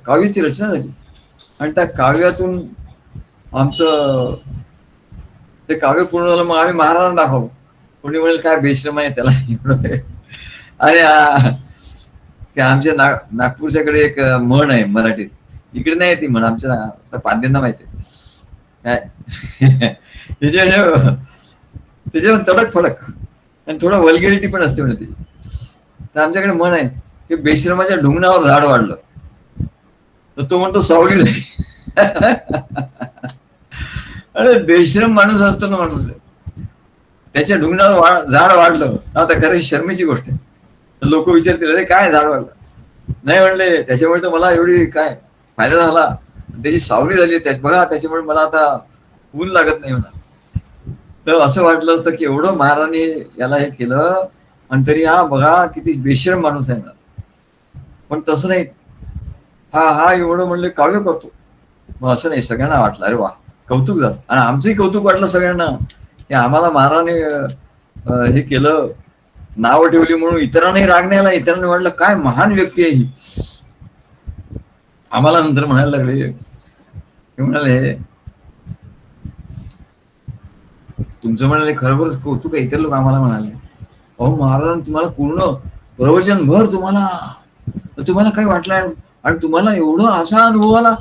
काव्याची रचना झाली. आणि त्या काव्यातून आमचं ते काव्य पूर्ण झालं. मग आम्ही महाराजांना दाखवलं. कोणी म्हणेल काय बेश्रम आहे त्याला एवढं. आणि की आमच्या नागपूरच्याकडे एक म्हण आहे मराठीत, इकडे नाही ती म्हण, आमच्या पांड्यांना माहिती आहे. त्याच्या तडक फडक आणि थोडं वल्गॅरिटी पण असते म्हणजे त्याची. तर आमच्याकडे म्हण आहे की बेश्रमाच्या ढुंगणावर झाड वाढलं, तर तो म्हणतो सावली झाली. अरे बेश्रम माणूस असतो ना माणूस, त्याच्या ढुंगणावर झाड वाढलं, आता खरं शर्मेची गोष्ट आहे. लोक विचारतील अरे काय झाड वाढलं, नाही म्हणले त्याच्यामुळे तर मला एवढी काय फायदा झाला, त्याची सावली झाली बघा, त्याच्यामुळे मला आता ऊन लागत नाही म्हणा. तर असं वाटलं असतं की एवढं महाराजांनी याला हे केलं, आणि तरी हा बघा किती बेशरम माणूस आहे ना. पण तसं नाही, हा एवढं म्हणले काव्य करतो. मग असं नाही, सगळ्यांना वाटलं अरे वा कौतुक झालं. आणि आमचंही कौतुक वाटलं सगळ्यांना की आम्हाला महाराजांनी हे केलं, नाव ठेवली म्हणून इतरांनाही राग नाही आला. इतरांनी वाटलं काय महान व्यक्ती आहे ही. आम्हाला नंतर म्हणायला लागले, म्हणाले तुमचं म्हणाले खरोखरच कौतुक आहे. इतर लोक आम्हाला म्हणाले अहो महाराजांनी तुम्हाला पूर्ण प्रवचनभर तुम्हाला काय वाटलं, आणि तुम्हाला एवढं असा अनुभव आला,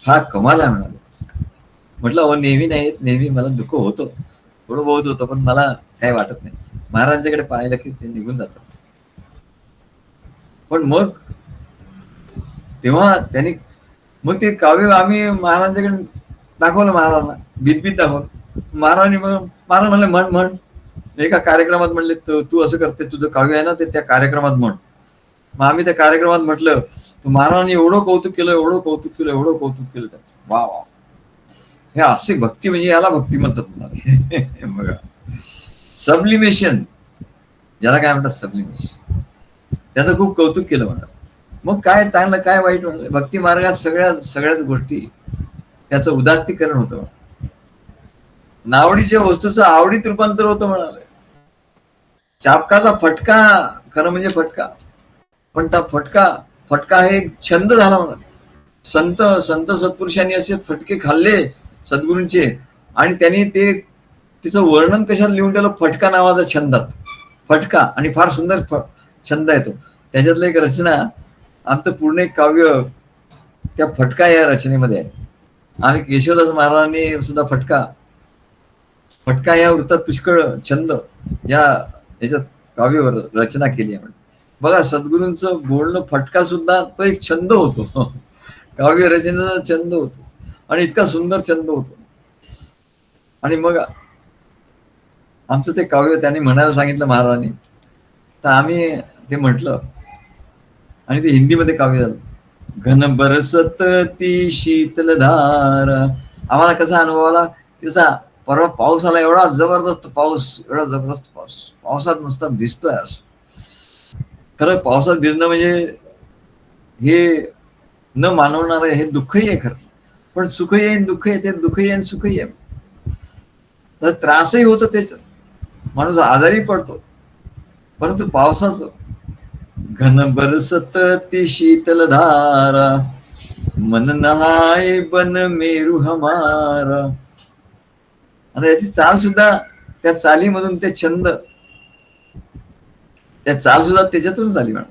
हा कमाल आहे म्हणाले. म्हटलं अहो नेहमी नाही, नेहमी मला दुःख होतं, थोडं बहुत होतं, पण मला काही वाटत नाही. महाराजांच्याकडे पाहिलं की ते निघून जातात. पण मग तेव्हा त्यांनी मग ते काव्य आम्ही महाराजांच्याकडे दाखवलं, महाराजांना बीत दाखवलं. महाराजांनी महाराज म्हणले म्हण. एका कार्यक्रमात म्हणले तू असं करते, तुझं काव्य आहे ना ते त्या कार्यक्रमात म्हण. मग आम्ही त्या कार्यक्रमात म्हटलं, महाराजांनी एवढं कौतुक केलं त्याचं. वा वा, हे असे भक्ती, म्हणजे याला भक्ती म्हणतात. बघा सबलिमेशन, ज्याला काय म्हणतात सबलिमेशन, त्याचं खूप कौतुक केलं म्हणा. मग काय चांगलं काय वाईट म्हणलं, भक्ती मार्गात सगळ्याच गोष्टी त्याचं उदात्तीकरण होतं. नावडीच्या वस्तूचं आवडीत रूपांतर होतं म्हणाले. चाबकाचा फटका खरं म्हणजे फटका, पण त्या फटका हे छंद झाला म्हणाले. संत सत्पुरुषांनी असे फटके खाल्ले सद्गुरूंचे, आणि त्यांनी तिचं वर्णन कशात लिहून ठेवलं, फटका नावाचा छंदात. फटका, आणि फार सुंदर छंद आहे तो. त्याच्यातलं एक रचना, आमचं पूर्ण एक काव्य त्या फटका या रचनेमध्ये आहे. आणि केशवदास महाराजांनी सुद्धा फटका या वृत्तात पुष्कळ छंद याच्यात काव्यवर रचना केली आहे. बघा सद्गुरूंचं बोलणं, फटका सुद्धा तो एक छंद होतो, काव्य रचनेचा छंद होतो, आणि इतका सुंदर छंद होतो. आणि मग आमचं ते काव्य त्यांनी म्हणायला सांगितलं महाराजांनी, तर आम्ही ते म्हटलं, आणि ते हिंदीमध्ये काव्य झालं. घन बरसत ती शीतल धार. आम्हाला कसा अनुभव आला, कसा परवा पाऊस आला, एवढा जबरदस्त पाऊस, पावसात नुसता भिजतोय असं. खरं पावसात भिजणं म्हणजे हे न मानवणार आहे, हे दुःखही आहे खरं. पण सुख येईन दुःख येते, दुःख येईन सुखही आहे. तर त्रासही होतो, त्याच माणूस आजारी पडतो. परंतु पावसाचं घन बरसत ती शीतल धारा, मन नहाय बन मेरू हमारा. आता याची चाल सुद्धा, त्या चालीमधून ते छंद, त्या चाल सुद्धा त्याच्यातून झाली मॅडम.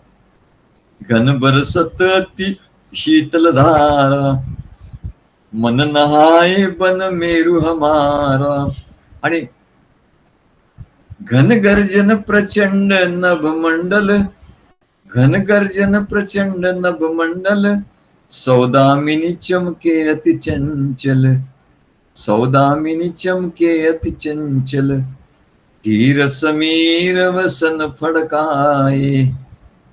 घन बरसत ती शीतल धारा, मन नहाय बन मेरू हमारा. आणि घन गर्जन प्रचंड नभ मंडल, घनगर्जन प्रचंड नभमंडल, सौदामिनी चमके अति चंचल, सौदामिनी चमके अति चंचल, धीर समीर वसन फडकाए,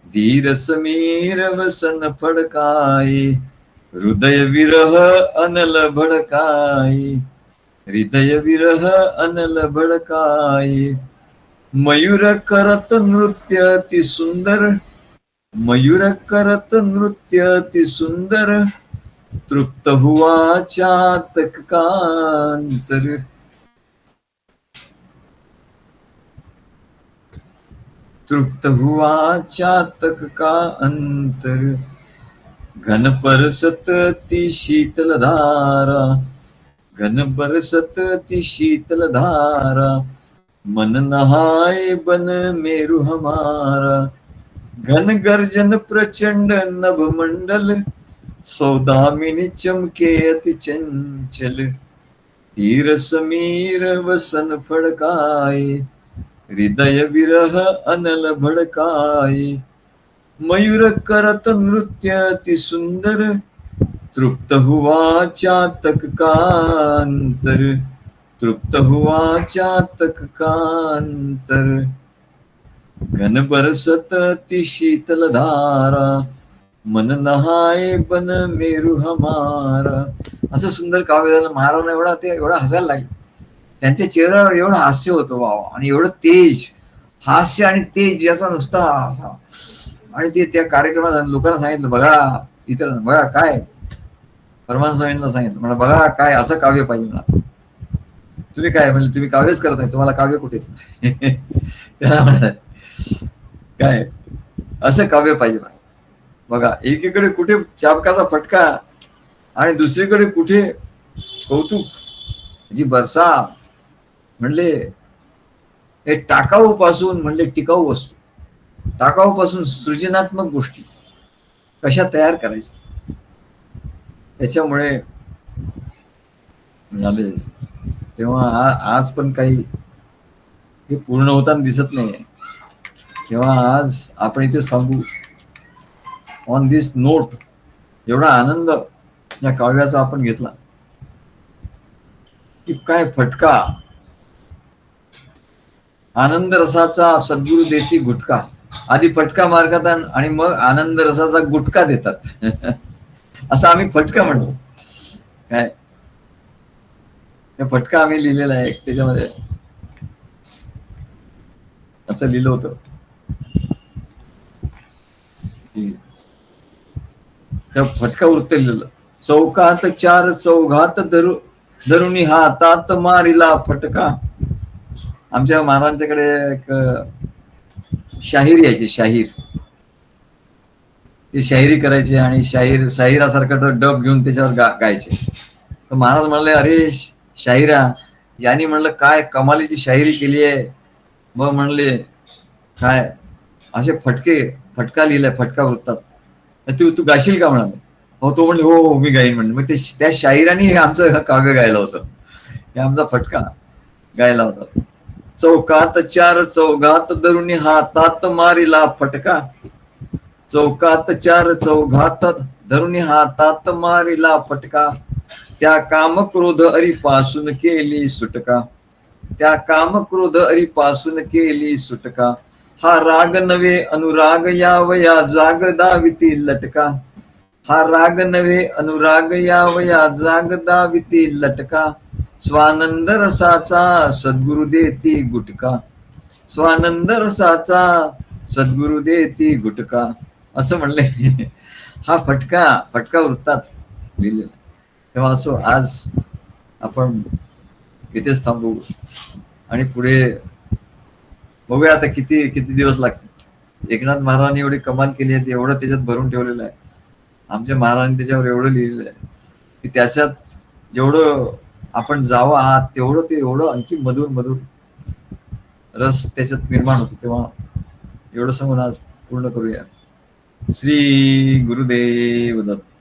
धीर समीर वसन फडकाए, हृदय विरह अनल भडकाए, हृदय विरह अनल भडकाए, मयूर करत नृत्य अति सुंदर, मयूर करत नृत्य अति सुंदर, तृप्त हुआ चातक कांतर, तृप्त हुआ चातक का अंतर, घन परसत ती शीतल धारा, घन बरसत ती शीतल धारा, मन नहाए बन मेरु हमारा, घन गर्जन प्रचंड नभ मंडल, सौदामिनी चमके अति चंचल, धीर समीर वसन फडकाए, हृदय विरह अनल भडकाए, मयूर करत नृत्य अति सुंदर, तृप्त हुआ चातक कांतर, तृप्त हुआ चातक कांतर, घन बरसत ती शीतल धारा, मन नहाए बन मेरु हमारा. असं सुंदर काव्य झालं. महाराज एवढा हसायला लागले. त्यांच्या चेहऱ्यावर एवढं हास्य होतं बाबा, आणि एवढं तेज, हास्य आणि तेज याचा नुसता असा. आणि ते त्या कार्यक्रमात लोकांना सांगितलं, बघा इतर बघा काय, परमान स्वामींना सांगितलं, म्हणा बघा काय असं काव्य पाहिजे मला. तुम्ही काय म्हणजे तुम्ही काव्यच करत नाही, तुम्हाला काव्य कुठे त्याला म्हणतात काय असं काव्य पाहिजे मला. बघा एकीकडे कुठे चाबकाचा फटका आणि दुसरीकडे कुठे कौतुक, जी बरसात. म्हणले हे टाकाऊ पासून म्हणले टिकाऊ वस्तू, टाकाऊ पासून सृजनात्मक गोष्टी कशा तयार करायच्या, त्याच्यामुळे म्हणाले. तेव्हा आज पण काही हे पूर्ण होताना दिसत नाही. तेव्हा आज आपण इथेच थांबू. ऑन दिस नोट एवढा आनंद या काव्याचा आपण घेतला की काय फटका. आनंद रसाचा सद्गुरु देती गुटका. आधी फटका मारतात आणि मग आनंद रसाचा गुटखा देतात असं आम्ही फटका म्हणतो. काय फटका आम्ही लिहिलेला आहे त्याच्यामध्ये, असं लिहिलं होतं. त्या फटका वृत्त लिहिलं. चौकात चार चौघात धरुणी हातात मारिला फटका. आमच्या महाराजांच्याकडे एक शाहीर यायचे, शाहीर. ते शाहिरी करायचे आणि शाहिरासारखं डब घेऊन त्याच्यावर गायचे. तर महाराज म्हणले, अरे शाहिरा, यांनी म्हणलं काय कमालीची शाहिरी केली आहे. मग म्हणले काय असे फटका लिहिलाय फटका वृत्तात, तू गाशील का म्हणाले. हो तो म्हणले हो मी गाईन म्हणले. मग त्या शाहिराने हे आमचं काव्य गायला होतं, हे आमचा फटका गायला होता. चौकात चार चौघात धरुणी हातात मारिला फटका. चौकात चार चौघात धरुणी हातात मारिला फटका. त्या काम क्रोध अरीपासून केली सुटका. त्या काम क्रोध अरीपासून केली सुटका. हा राग नवे अनुराग यावया जाग दाविती लटका. हा राग नवे अनुराग यावया जाग दाविती लटका. स्वानंद रसाचा सद्गुरु देती गुटका. स्वानंद रसाचा सद्गुरु देती गुटका असं म्हणले. हा फटका वृत्तात लिहिलेला. तेव्हा असो आज आपण इथेच थांबू आणि पुढे बघूया आता किती दिवस लागतील. एकनाथ महाराजांनी एवढी कमाल केली आहे, एवढं त्याच्यात भरून ठेवलेलं आहे. आमच्या महाराजांनी त्याच्यावर एवढं लिहिलेलं आहे की त्याच्यात जेवढं आपण जावं आहात तेवढं ते एवढं आणखी मधुर रस त्याच्यात निर्माण होतो. तेव्हा एवढं सांगून आज पूर्ण करूया. श्री गुरुदेव दत्त.